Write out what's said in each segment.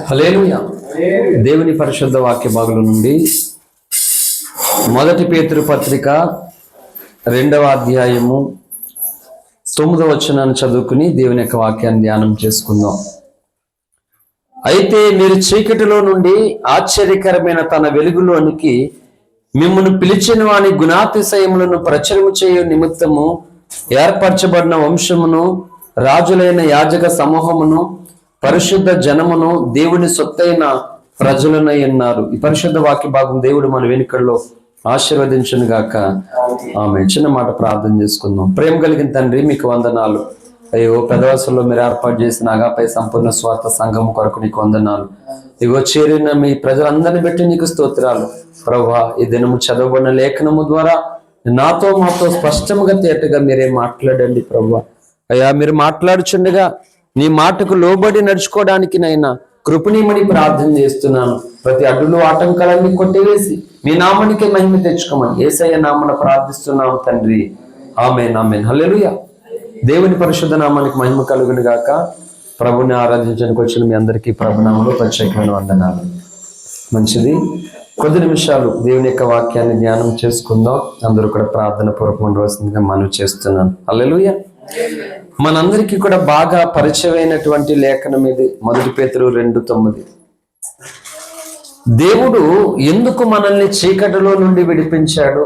హల్లెలూయా. దేవుని పరిశుద్ధ వాక్య భాగంలో నుండి మొదటి పేతురు పత్రిక 2వ అధ్యాయము 9వ వచనాన్ని చదువుకుని దేవుని యొక్క వాక్యాన్ని ధ్యానం చేసుకుందాం. అయితే మీరు చీకటిలో నుండి ఆశ్చర్యకరమైన తన వెలుగులోనికి మిమ్మల్ని పిలిచిన వాని గుణాతిశయములను ప్రచురము చేయు నిమిత్తము ఏర్పరచబడిన వంశమును, రాజులైన యాజక సమూహమును, పరిశుద్ధ జనమును, దేవుని సొత్తైన ప్రజలనై ఉన్నారు. ఈ పరిశుద్ధ వాక్య భాగం దేవుడు మన వెనుకల్లో ఆశీర్వదించును గాక. ఆమె చిన్న మాట ప్రార్థన చేసుకుందాం. ప్రేమ కలిగిన తండ్రి, మీకు వందనాలు. అయ్యో, పెదవసలో మీరు ఏర్పాటు చేసిన అగాపై సంపూర్ణ స్వార్థ సంఘం కొరకు నీకు వందనాలు. ఇగో చేరిన మీ ప్రజలందరినీ బట్టి నీకు స్తోత్రాలు ప్రభువా. ఈ దినము చదవబడిన లేఖనము ద్వారా నాతో మాతో స్పష్టంగా తేటగా మీరే మాట్లాడండి ప్రభువా. అయ్యా, మీరు మాట్లాడుచుండగా నీ మాటకు లోబడి నడుచుకోవడానికి నైనా కృపణీయమని ప్రార్థన చేస్తున్నాను. ప్రతి అడ్డులు ఆటంకాలన్నీ కొట్టివేసి మీ నామానికి మహిమ తెచ్చుకోమని యేసయ్య నామమున ప్రార్థిస్తున్నాము తండ్రి. ఆమేన్, ఆమేన్. హల్లెలూయా. దేవుని పరిశుద్ధ నామానికి మహిమ కలుగును గాక. ప్రభుని ఆరాధించడానికి వచ్చిన మీ అందరికీ ప్రభునామములో ప్రత్యేకమైన వందనాలు. మంచిది, కొద్ది నిమిషాలు దేవుని యొక్క వాక్యాన్ని ధ్యానం చేసుకుందాం. అందరూ కూడా ప్రార్థన పూర్వకం ఉండవలసిందిగా మనవి చేస్తున్నాను. హల్లెలూయా. మనందరికీ కూడా బాగా పరిచయమైనటువంటి లేఖనం ఇది, మొదటి పేతురు 2:9. దేవుడు ఎందుకు మనల్ని చీకటిలో నుండి విడిపించాడు,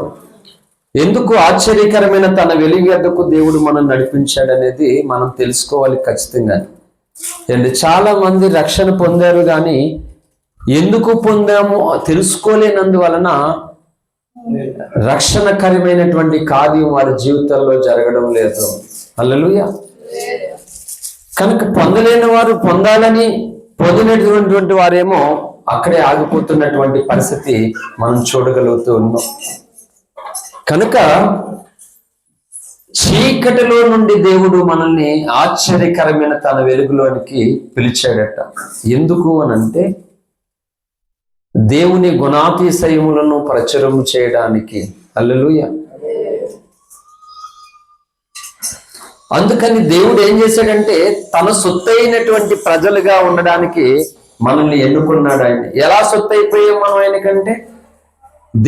ఎందుకు ఆశ్చర్యకరమైన తన వెలుగు యొద్దకు దేవుడు మనల్ని నడిపించాడు అనేది మనం తెలుసుకోవాలి ఖచ్చితంగా. అండ్ చాలా మంది రక్షణ పొందారు, కానీ ఎందుకు పొందామో తెలుసుకోలేనందువలన రక్షణకరమైనటువంటి కార్యం వారి జీవితంలో జరగడం లేదు. హల్లెలూయా. కనుక పొందలేని వారు పొందాలని, పొందినటువంటి వారేమో అక్కడే ఆగిపోతున్నటువంటి పరిస్థితి మనం చూడగలుగుతూ ఉన్నాం. కనుక చీకటిలో నుండి దేవుడు మనల్ని ఆశ్చర్యకరమైన తన వెలుగులోనికి పిలిచాడట. ఎందుకు అనంటే దేవుని గుణాతిశయములను ప్రచురము చేయడానికి. హల్లెలూయా. అందుకని దేవుడు ఏం చేశాడంటే తన సొత్తైనటువంటి ప్రజలుగా ఉండడానికి మనల్ని ఎన్నుకున్నాడు. ఆయన ఎలా సొత్తైపోయాం మనం ఆయనకంటే,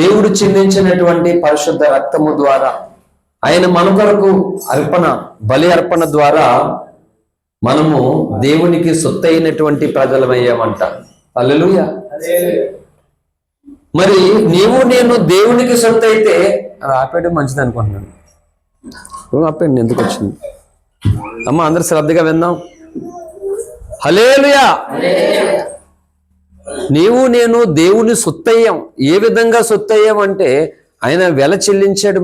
దేవుడు చిందించినటువంటి పరిశుద్ధ రక్తము ద్వారా, ఆయన మన కొరకు బలి అర్పణ ద్వారా మనము దేవునికి సొత్తైనటువంటి ప్రజలమయ్యామంట. హల్లెలూయా. మరి నీవు నేను దేవునికి సొత్తు అయితే, ఆపేయడం మంచిది అనుకుంటున్నాను. ఆపేయండి, ఎందుకు వచ్చింది అమ్మ? అందరు శ్రద్ధగా విందాం. హల్లెలూయా. నీవు నేను దేవుని సొత్తయ్యాం. ఏ విధంగా సొత్తయ్యాం అంటే, ఆయన వెల చెల్లించాడు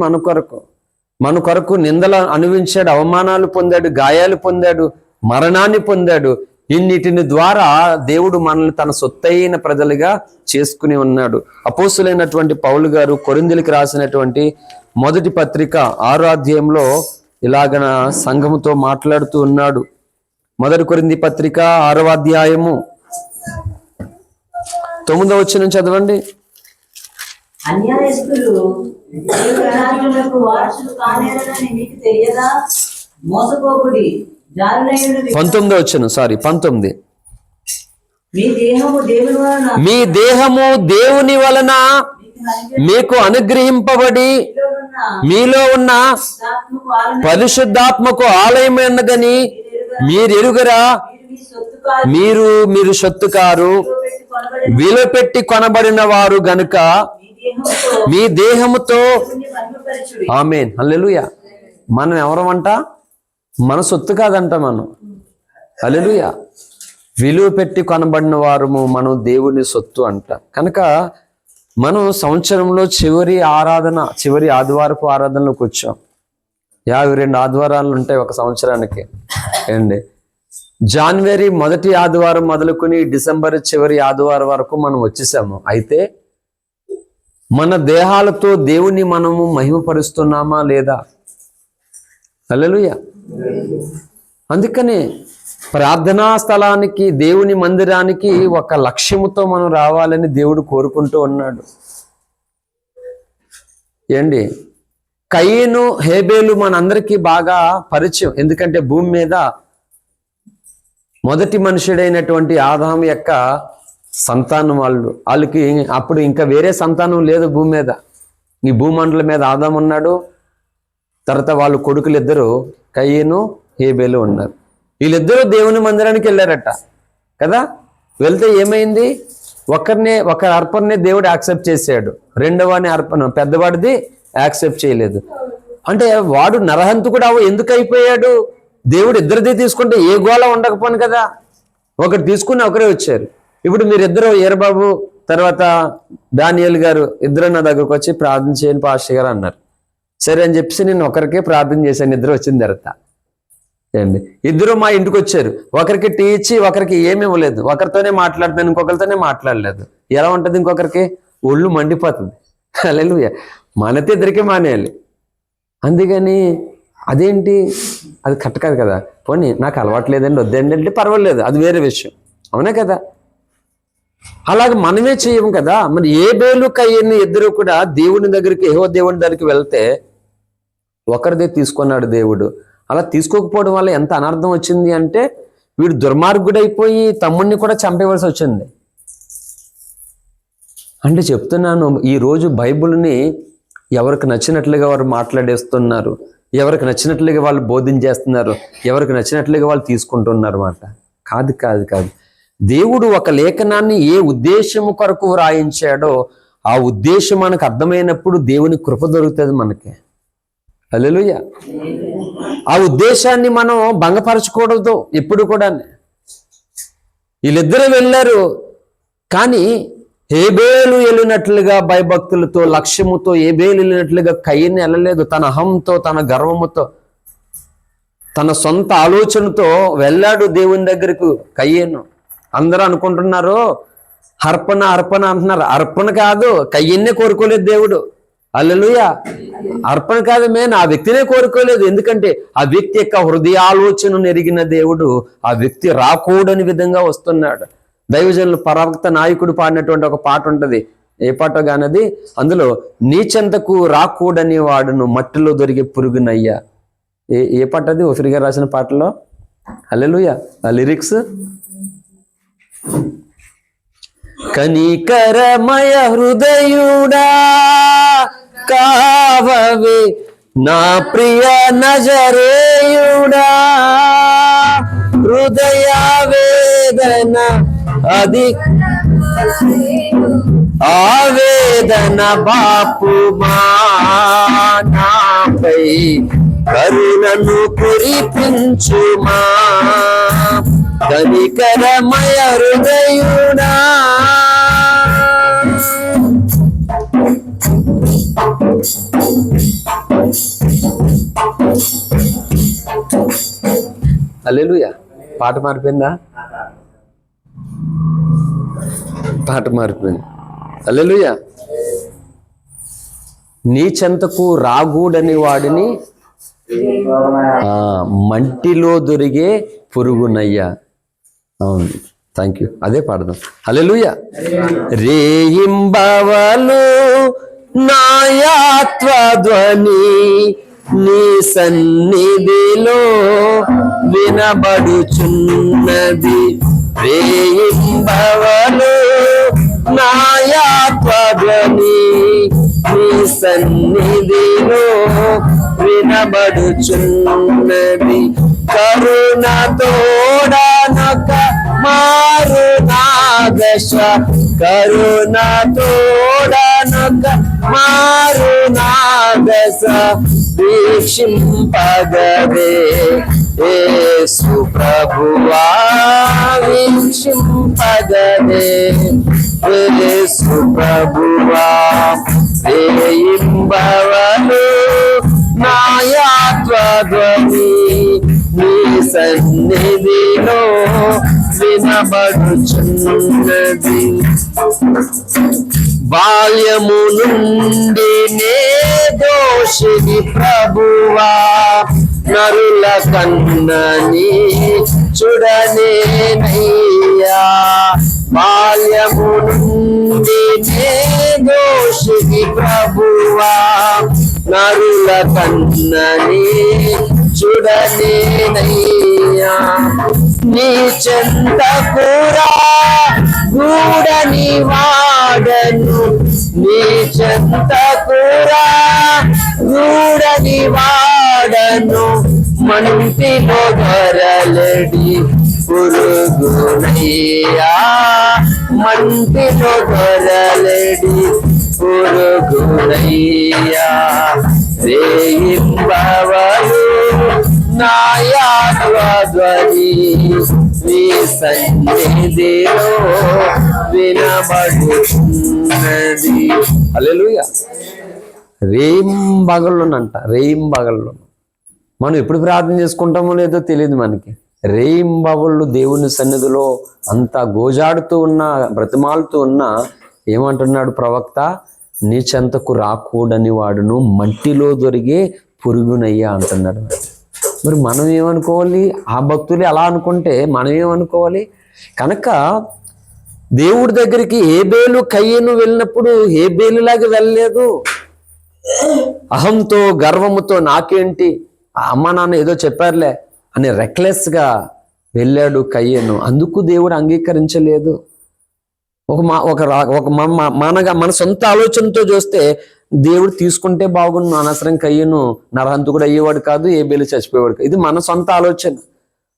మన కొరకు నిందలు అనుభవించాడు, అవమానాలు పొందాడు, గాయాలు పొందాడు, మరణాన్ని పొందాడు. ఇన్నిటిని ద్వారా దేవుడు మనల్ని తన సొత్తైన ప్రజలుగా చేసుకుని ఉన్నాడు. అపోస్తులైనటువంటి పౌలు గారు కొరింథీయులకు రాసినటువంటి మొదటి పత్రిక 6వ అధ్యాయంలో ఇలాగన సంఘముతో మాట్లాడుతూ ఉన్నాడు. మొదటి కొరింథీ పత్రిక 6వ అధ్యాయము 9వ వచనం చదవండి. 19వ వచనం, 19. మీ దేహము దేవుని వలన మీకు అనుగ్రహింపబడి మీలో ఉన్న పరిశుద్ధాత్మకు ఆలయమైనదని మీరెరుగరా? మీరు సొత్తు కారు, విలువ పెట్టి కొనబడిన వారు గనుక మీ దేహముతో. ఆమేన్, హల్లెలూయా. మనం ఎవరమంట? మన సొత్తు కాదంట మనం. హల్లెలూయా. విలువ పెట్టి కొనబడిన వారము మనం దేవుని సొత్తు అంట. కనుక మనం సంవత్సరంలో చివరి ఆదివారపు ఆరాధనలోకి వచ్చాం. 52 ఆదివారాలు ఉంటాయి ఒక సంవత్సరానికి. ఏండి, జనవరి మొదటి ఆదివారం మొదలుకొని డిసెంబర్ చివరి ఆదివారం వరకు మనం వచ్చేసాము. అయితే మన దేహాలతో దేవుని మనము మహిమపరుస్తున్నామా లేదా? హల్లెలూయా. అందుకనే ప్రార్థనా స్థలానికి, దేవుని మందిరానికి ఒక లక్ష్యముతో మనం రావాలని దేవుడు కోరుకుంటూ ఉన్నాడు. ఏండి, కయీను హేబేలు మనందరికీ బాగా పరిచయం. ఎందుకంటే భూమి మీద మొదటి మనుషుడైనటువంటి ఆదాము యొక్క సంతానం వాళ్ళకి అప్పుడు ఇంకా వేరే సంతానం లేదు భూమి మీద. ఈ భూమండలం మీద ఆదాము ఉన్నాడు, తర్వాత వాళ్ళ కొడుకులు ఇద్దరు కయ్యను హేబేలు ఉన్నారు. వీళ్ళిద్దరూ దేవుని మందిరానికి వెళ్ళారట కదా. వెళ్తే ఏమైంది, ఒక అర్పణనే దేవుడు యాక్సెప్ట్ చేశాడు, రెండవని అర్పణ పెద్దవాడిది యాక్సెప్ట్ చేయలేదు. అంటే వాడు నరహంతకుడు ఎందుకు అయిపోయాడు? దేవుడు ఇద్దరిది తీసుకుంటే ఏ గోళ ఉండకపోను కదా, ఒకటి తీసుకుని ఒకరే వచ్చారు. ఇప్పుడు మీరిద్దరు ఏరబాబు తర్వాత దానియేల్ గారు ఇద్దరు నా దగ్గరకు వచ్చి ప్రార్థన చేయని పాస్టర్ గారు అన్నారు. సరే అని చెప్పేసి నేను ఒకరికే ప్రార్థన చేశాను. ఇద్దరు వచ్చిన తర్వాత ఏంటి, ఇద్దరు మా ఇంటికి వచ్చారు. ఒకరికి టీ ఇచ్చి ఒకరికి ఏమి ఇవ్వలేదు, ఒకరితోనే మాట్లాడుతాను, ఇంకొకరితోనే మాట్లాడలేదు. ఎలా ఉంటుంది? ఇంకొకరికి ఒళ్ళు మండిపోతుంది. హల్లెలూయా. మనతే ఇద్దరికే మానేయాలి. అందుకని అదేంటి, అది కరెక్ట్ కాదు కదా. పోనీ నాకు అలవాటు లేదండి, వద్దండి అంటే పర్వాలేదు, అది వేరే విషయం, అవునా కదా. అలాగే మనమే చేయము కదా. మరి హేబేలు కయ్యను ఇద్దరు కూడా దేవుని దగ్గరికి, యెహోవా దేవుని దగ్గరికి వెళ్తే ఒకరిదే తీసుకున్నాడు దేవుడు. అలా తీసుకోకపోవడం వల్ల ఎంత అనర్థం వచ్చింది అంటే, వీడు దుర్మార్గుడైపోయి తమ్ముడిని కూడా చంపేవలసి వచ్చింది. అంటే చెప్తున్నాను, ఈరోజు బైబిల్ని ఎవరికి నచ్చినట్లుగా వారు మాట్లాడేస్తున్నారు, ఎవరికి నచ్చినట్లుగా వాళ్ళు బోధించేస్తున్నారు, ఎవరికి నచ్చినట్లుగా వాళ్ళు తీసుకుంటున్నారు మాట. కాదు కాదు కాదు. దేవుడు ఒక లేఖనాన్ని ఏ ఉద్దేశము కొరకు వ్రాయించాడో ఆ ఉద్దేశం మనకు అర్థమైనప్పుడు దేవుని కృప దొరుకుతుంది మనకి. హల్లెలూయా. ఆ ఉద్దేశాన్ని మనం భంగపరచకూడదు ఎప్పుడు కూడా. వీళ్ళిద్దరూ వెళ్ళారు, కానీ హేబేలు వెళ్ళినట్లుగా భయభక్తులతో లక్ష్యముతో హేబేలు వెళ్ళినట్లుగా కయ్యను వెళ్ళలేదు. తన అహంతో, తన గర్వముతో, తన సొంత ఆలోచనతో వెళ్ళాడు దేవుని దగ్గరకు కయ్యను. అందరూ అనుకుంటున్నారు అర్పణ అర్పణ అంటున్నారు. అర్పణ కాదు, కయ్యన్నే కోరుకోలేదు దేవుడు. హల్లెలూయా. అర్పణ కాదు, ఆ వ్యక్తినే కోరుకోలేదు. ఎందుకంటే ఆ వ్యక్తి యొక్క హృదయ ఆలోచనను ఎరిగిన దేవుడు ఆ వ్యక్తి రాకూడని విధంగా వస్తున్నాడు. దైవజనులు ప్రవక్త నాయకుడు పాడినటువంటి ఒక పాట ఉంటుంది, ఏ పాట కానది, అందులో నీచెంతకు రాకూడని వాడును మట్టిలో దొరికే పురుగునయ్యా. ఏ పాట అది? ఓఫీర్ గారు రాసిన పాటలో. హల్లెలూయా. ఆ లిరిక్స్, కనికరమయ హృదయుడా కావవే నా ప్రియ నజరేయుడా, హృదయ వేదన అది ఆవేదన బాపుమా నాపై కరుణను కురిపించుమా, కనికరమయ హృదయుడా. హల్లెలూయా. పాట మారిపోయిందా? పాట మారిపోయింది. హల్లెలూయా. నీ చెంతకు రాగూడని వాడిని మంటిలో దొరికే పురుగునయ్యా. అవును, థ్యాంక్ యూ. అదే పాడదాం. హల్లెలూయా. రేయింబవలు నాయాత్వ ధ్వని నీ సన్నిధిలో వినబడుచున్నది. రేయింబవలు నాయాత్వ ధ్వని నీ సన్నిధిలో వినబడుచున్నది. కరుణ తోడనొక మారు నాదశ, కరుణ తోడనొక మారు నాదశ వీక్షింపగవే యేసు ప్రభువా, వీక్షింపగవే యేసు ప్రభువా. రేయింబవలు నాయాత్వ ధ్వని నీ సన్నిధిలో వినబడుచున్నది. బాల్యము నుండి నే దోషిని ప్రభువా, నరుల కన్నని చూడనేనయ్యా. బాల్యము నుండి నే దోషిని ప్రభువా, నరుల కన్నని చూడనేనయ్యా. నీ చెంతకురా గూడని వాడను, నీ చెంతకురా గూడని వాడను, మంటిలో ధరలడి పురుగునయ్యా, మంటిలో ధరలడి పురుగునయ్యా, రేయింబవలు నాయాధ్వని నీ సన్నిధిలో వినబడుతున్నది. హల్లెలూయా. రేయింబగళ్ళునంట, రేయింబగళ్ళు. మనం ఎప్పుడు ప్రార్థన చేసుకుంటామో లేదో తెలియదు మనకి. రేయింబగళ్ళు దేవుని సన్నిధిలో అంతా గోజాడుతూ ఉన్నా, బ్రతిమాలుతూ ఉన్నా ఏమంటున్నాడు ప్రవక్త? నీ చెంతకు రాకూడని వాడును, మట్టిలో దొరికే పురుగునయ్యా అంటున్నాడు. మరి మనం ఏమనుకోవాలి? ఆ భక్తులు అలా అనుకుంటే మనం ఏమనుకోవాలి? కనుక దేవుడి దగ్గరికి హేబేలు కయ్యను వెళ్ళినప్పుడు హేబేలులాగా వెళ్ళలేదు. అహంతో గర్వముతో నాకేంటి, అమ్మ నాన్న ఏదో చెప్పారులే అని రెక్లెస్గా వెళ్ళాడు కయ్యను. అందుకు దేవుడు అంగీకరించలేదు. మన సొంత ఆలోచనతో చూస్తే దేవుడు తీసుకుంటే బాగుండు, అనవసరం కయ్యను నరహంతకుడు అయ్యేవాడు కాదు, హేబేలు చచ్చిపోయేవాడు కాదు. ఇది మన సొంత ఆలోచన.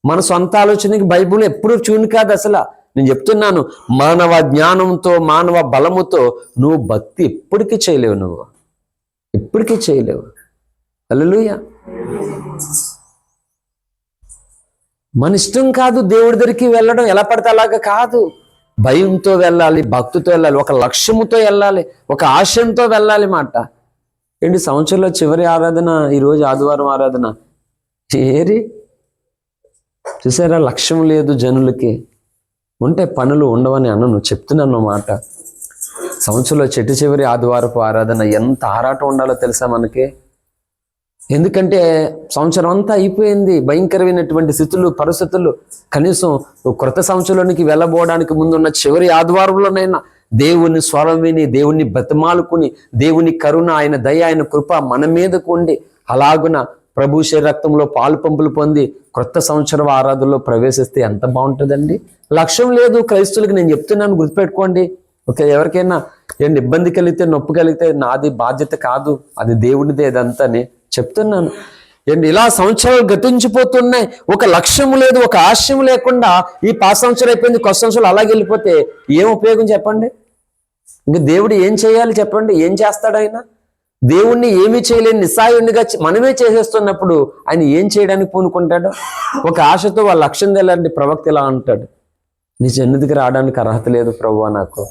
మన సొంత ఆలోచనకి బైబిల్ ఎప్పుడు చూని కాదు అసలు. నేను చెప్తున్నాను, మానవ జ్ఞానంతో మానవ బలముతో నువ్వు భక్తి ఎప్పటికీ చేయలేవు, నువ్వు ఎప్పటికీ చేయలేవు. హల్లెలూయా. మన ఇష్టం కాదు దేవుడి దగ్గరికి వెళ్ళడం, ఎలా పడితే అలాగా కాదు. భయంతో వెళ్ళాలి, భక్తితో వెళ్ళాలి, ఒక లక్ష్యముతో వెళ్ళాలి, ఒక ఆశయంతో వెళ్ళాలి మాట. ఏంటి సంవత్సరంలో చివరి ఆరాధన ఈరోజు ఆదివారం ఆరాధన ఏరి చూసారా? లక్ష్యం లేదు జనులకి. ఉంటే పనులు ఉండవని అన్నను చెప్తున్నాను మాట. సంవత్సరంలో చివరి ఆదివారపు ఆరాధన ఎంత ఆరాటం ఉండాలో తెలుసా మనకి? ఎందుకంటే సంవత్సరం అంతా అయిపోయింది, భయంకరమైనటువంటి స్థితులు పరిస్థితులు. కనీసం క్రొత్త సంవత్సరంలోనికి వెళ్ళబోవడానికి ముందున్న చివరి ఆదివారంలోనైనా దేవుని స్వరం విని, దేవుని బతిమాలుకుని, దేవుని కరుణ, ఆయన దయ, ఆయన కృప మన మీదకు ఉండి అలాగున ప్రభు రక్తంలో పాలు పంపులు పొంది క్రొత్త సంవత్సరం ఆరాధనలో ప్రవేశిస్తే ఎంత బాగుంటుందండి. లక్ష్యం లేదు క్రైస్తవులకి. నేను చెప్తున్నాను, గుర్తుపెట్టుకోండి. ఓకే, ఎవరికైనా ఏంటి ఇబ్బంది కలిగితే, నొప్పి కలిగితే నాది బాధ్యత కాదు, అది దేవునిదే అదంతాని చెప్తున్నాను. ఏంటి ఇలా సంవత్సరాలు గతించిపోతున్నాయి, ఒక లక్ష్యం లేదు, ఒక ఆశయం లేకుండా ఈ పాత సంవత్సరం అయిపోయింది, కొత్త సంవత్సరాలు అలాగే వెళ్ళిపోతే ఏం ఉపయోగం చెప్పండి? ఇంక దేవుడు ఏం చేయాలి చెప్పండి? ఏం చేస్తాడు ఆయన? దేవుణ్ణి ఏమీ చేయలేని నిస్సాయుడిగా మనమే చేసేస్తున్నప్పుడు ఆయన ఏం చేయడానికి పూనుకుంటాడు? ఒక ఆశతో వాళ్ళ లక్ష్యం తెల్లండి. ప్రవక్త ఇలా అంటాడు, నీ సన్నిధికి రావడానికి అర్హత లేదు ప్రభువా, నాకు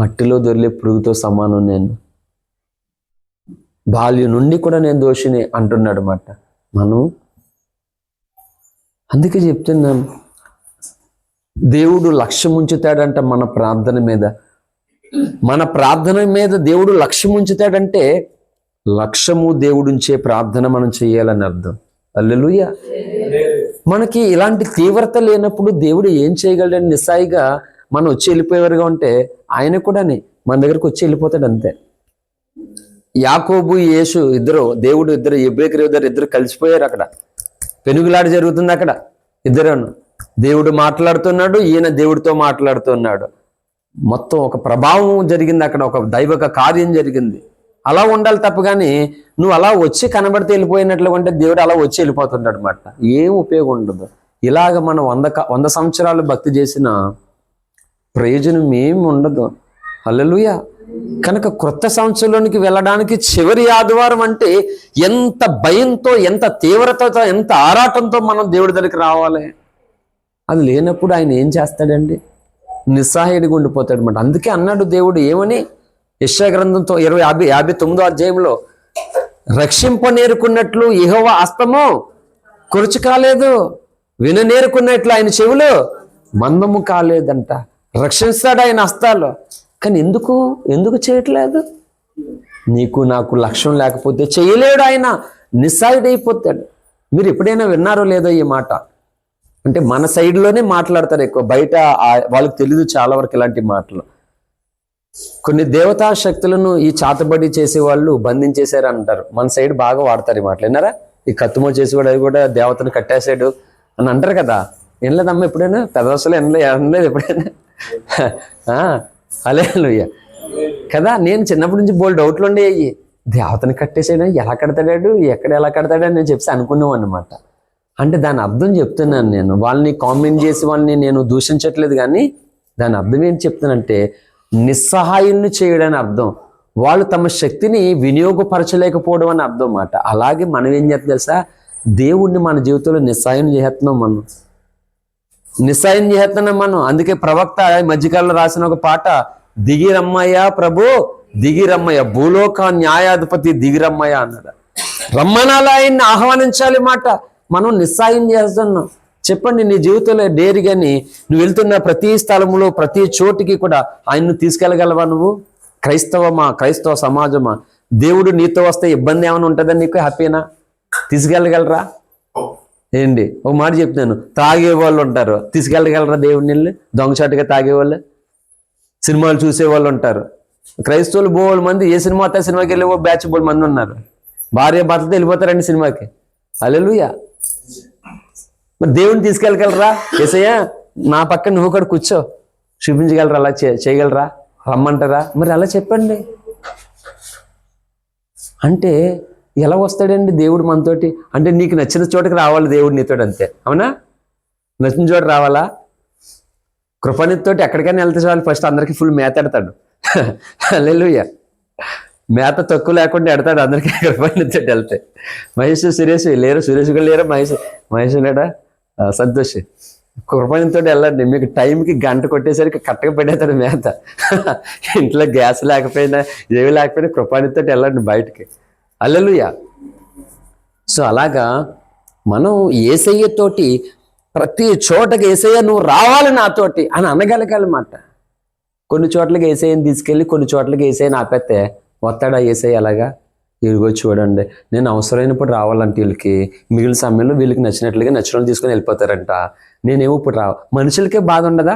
మట్టిలో దొరికే పురుగుతో సమానం, నేను బాల్యం నుండి కూడా నేను దోషిని అంటున్నాడు మాట. మనం అందుకే చెప్తున్నాను, దేవుడు లక్ష్యం ఉంచుతాడంట మన ప్రార్థన మీద. మన ప్రార్థన మీద దేవుడు లక్ష్యం ఉంచుతాడంటే లక్ష్యము దేవుడుంచే ప్రార్థన మనం చేయాలని అర్థం. హల్లెలూయా. మనకి ఇలాంటి తీవ్రత లేనప్పుడు దేవుడు ఏం చేయగలడని నిస్సాయిగా మనం వచ్చి వెళ్ళిపోయేవారుగా ఉంటే ఆయన కూడా మన దగ్గరకు వచ్చి వెళ్ళిపోతాడు అంతే. యాకోబు యేసు ఇద్దరు, దేవుడు ఇద్దరు, ఎబ్రేకరు ఇద్దరు కలిసిపోయారు. అక్కడ పెనుగులాట జరుగుతుంది. అక్కడ ఇద్దరును దేవుడు మాట్లాడుతున్నాడు, ఈయన దేవుడితో మాట్లాడుతున్నాడు. మొత్తం ఒక ప్రభావం జరిగింది అక్కడ, ఒక దైవక కార్యం జరిగింది. అలా ఉండాలి తప్ప కానీ నువ్వు అలా వచ్చి కనబడితే వెళ్ళిపోయినట్లు అంటే దేవుడు అలా వచ్చి వెళ్ళిపోతుంటాడు అన్నమాట. ఏం ఉపయోగం ఉండదు. ఇలాగ మనం 100 సంవత్సరాలు భక్తి చేసిన ప్రయోజనం ఏమి ఉండదు. హల్లెలూయా. కనుక క్రొత్త సంవత్సరంలోనికి వెళ్ళడానికి చివరి ఆదివారం అంటే ఎంత భయంతో, ఎంత తీవ్రతతో, ఎంత ఆరాటంతో మనం దేవుడి దగ్గరికి రావాలి. అది లేనప్పుడు ఆయన ఏం చేస్తాడండి? నిస్సహాయుడిగా ఉండిపోతాడు అన్నమాట. అందుకే అన్నాడు దేవుడు ఏమని? యెషయా గ్రంథంతో 59వ అధ్యాయంలో, రక్షింపనేరుకున్నట్లు యెహోవా హస్తము కురుచు కాలేదు, విననేరుకున్నట్లు ఆయన చెవులు మందము కాలేదంట. రక్షిస్తాడు ఆయన హస్తాలు, కానీ ఎందుకు చేయట్లేదు? నీకు నాకు లక్ష్యం లేకపోతే చేయలేడు ఆయన, నిస్సాయుడైపోతాడు. మీరు ఎప్పుడైనా విన్నారో లేదో ఈ మాట? అంటే మన సైడ్లోనే మాట్లాడతారు ఎక్కువ, బయట వాళ్ళకి తెలీదు చాలా వరకు ఇలాంటి మాటలు. కొన్ని దేవతా శక్తులను ఈ చాతబడి చేసేవాళ్ళు బంధించేశారు అంటారు. మన సైడ్ బాగా వాడతారు ఈ మాటలు. విన్నారా? ఈ కత్తుమో చేసేవాడు అది కూడా దేవతను కట్టేశాడు అని అంటారు కదా. వినలేదమ్మా ఎప్పుడైనా? పెదవసలు వినలేదు ఎప్పుడైనా? హల్లెలూయా కదా. నేను చిన్నప్పటి నుంచి బోల్డ్ డౌట్లు ఉండేవి. దేవతని కట్టేసాడు, ఎలా కడతాడాడు, ఎలా కడతాడని నేను చెప్పి అనుకున్నాం అనమాట. అంటే దాని అర్థం చెప్తున్నాను నేను. వాళ్ళని కామెంట్ చేసి వాళ్ళని నేను దూషించట్లేదు, కానీ దాని అర్థం ఏంటి చెప్తానంటే, నిస్సహాయుల్ని చేయడని అర్థం. వాళ్ళు తమ శక్తిని వినియోగపరచలేకపోవడం అని అర్థం అన్నమాట. అలాగే మనం ఏం చేస్తాం తెలుసా? దేవుణ్ణి మన జీవితంలో నిస్సాయం చేస్తున్నాం మనం. అందుకే ప్రవక్త మధ్యకాలంలో రాసిన ఒక పాట, దిగిరమ్మయ్య ప్రభు దిగిరమ్మయ్య, భూలోక న్యాయాధిపతి దిగిరమ్మయ్య అన్నాడు. రమ్మనాలా ఆయన్ని ఆహ్వానించాలి మాట. మనం నిస్సాయం చేస్తున్నాం. చెప్పండి, నీ జీవితంలో డేరిగాని నువ్వు వెళ్తున్న ప్రతి స్థలములో ప్రతి చోటికి కూడా ఆయన్ను తీసుకెళ్ళగలవా? నువ్వు క్రైస్తవ సమాజమా? దేవుడు నీతో వస్తే ఇబ్బంది ఏమైనా ఉంటుందని నీకు హ్యాపీనా? తీసుకెళ్ళగలరా? ఏంటి ఒక మాట చెప్తున్నాను, తాగే వాళ్ళు ఉంటారు, తీసుకెళ్ళగలరా దేవుడిని? వెళ్ళి దొంగచాటుగా తాగేవాళ్ళు, సినిమాలు చూసేవాళ్ళు ఉంటారు. క్రైస్తవులు బోల్ మంది ఏ సినిమా వస్తే సినిమాకి వెళ్ళే బ్యాచ్ బోల్ మంది ఉన్నారు. భార్య భర్తతో వెళ్ళిపోతారండి సినిమాకి. హల్లెలూయా. మరి దేవుడిని తీసుకెళ్ళగలరా? యేసయ్య నా పక్కన నువ్వు కూడా కూర్చో, చూపించగలరా? అలా చేయగలరా? రమ్మంటారా? మరి అలా చెప్పండి. అంటే ఎలా వస్తాడండి దేవుడు మనతోటి? అంటే నీకు నచ్చిన చోటకి రావాలి దేవుడు నీతోటి, అంతే. అవునా? నచ్చిన చోట రావాలా? కృపణితోటి ఎక్కడికైనా వెళ్తే చాలు, ఫస్ట్ అందరికీ ఫుల్ మేత ఎడతాడు. హల్లెలూయా. మేత తక్కువ లేకుండా ఎడతాడు అందరికీ కృపణితోటి వెళ్తే. మహేష్ సురేష్ లేరు, సురేష్ కూడా లేరు, మహేష్ లేడా, సంతోష్. కృపణితో వెళ్ళండి, మీకు టైంకి గంట కొట్టేసరికి కట్టగా పెట్టేస్తాడు మేత. ఇంట్లో గ్యాస్ లేకపోయినా ఏవి లేకపోయినా కృపణితో వెళ్ళండి బయటికి. హల్లెలూయా. సో అలాగా మనం యేసయ్యతోటి ప్రతి చోటకి యేసయ్య నువ్వు రావాలి నాతోటి అని అనగలగాలన్నమాట. కొన్ని చోట్లకి యేసయ్యని తీసుకెళ్ళి కొన్ని చోట్లకి యేసయ్యని ఆపేస్తే వస్తాడా యేసయ్య? అలాగా ఇదిగో చూడండి, నేను అవసరమైనప్పుడు రావాలంటే వీళ్ళకి, మిగిలిన సమయంలో వీళ్ళకి నచ్చినట్లుగా నచ్చిన తీసుకొని వెళ్ళిపోతారంట. నేనేమో ఇప్పుడు మనుషులకే బాధ ఉండదా?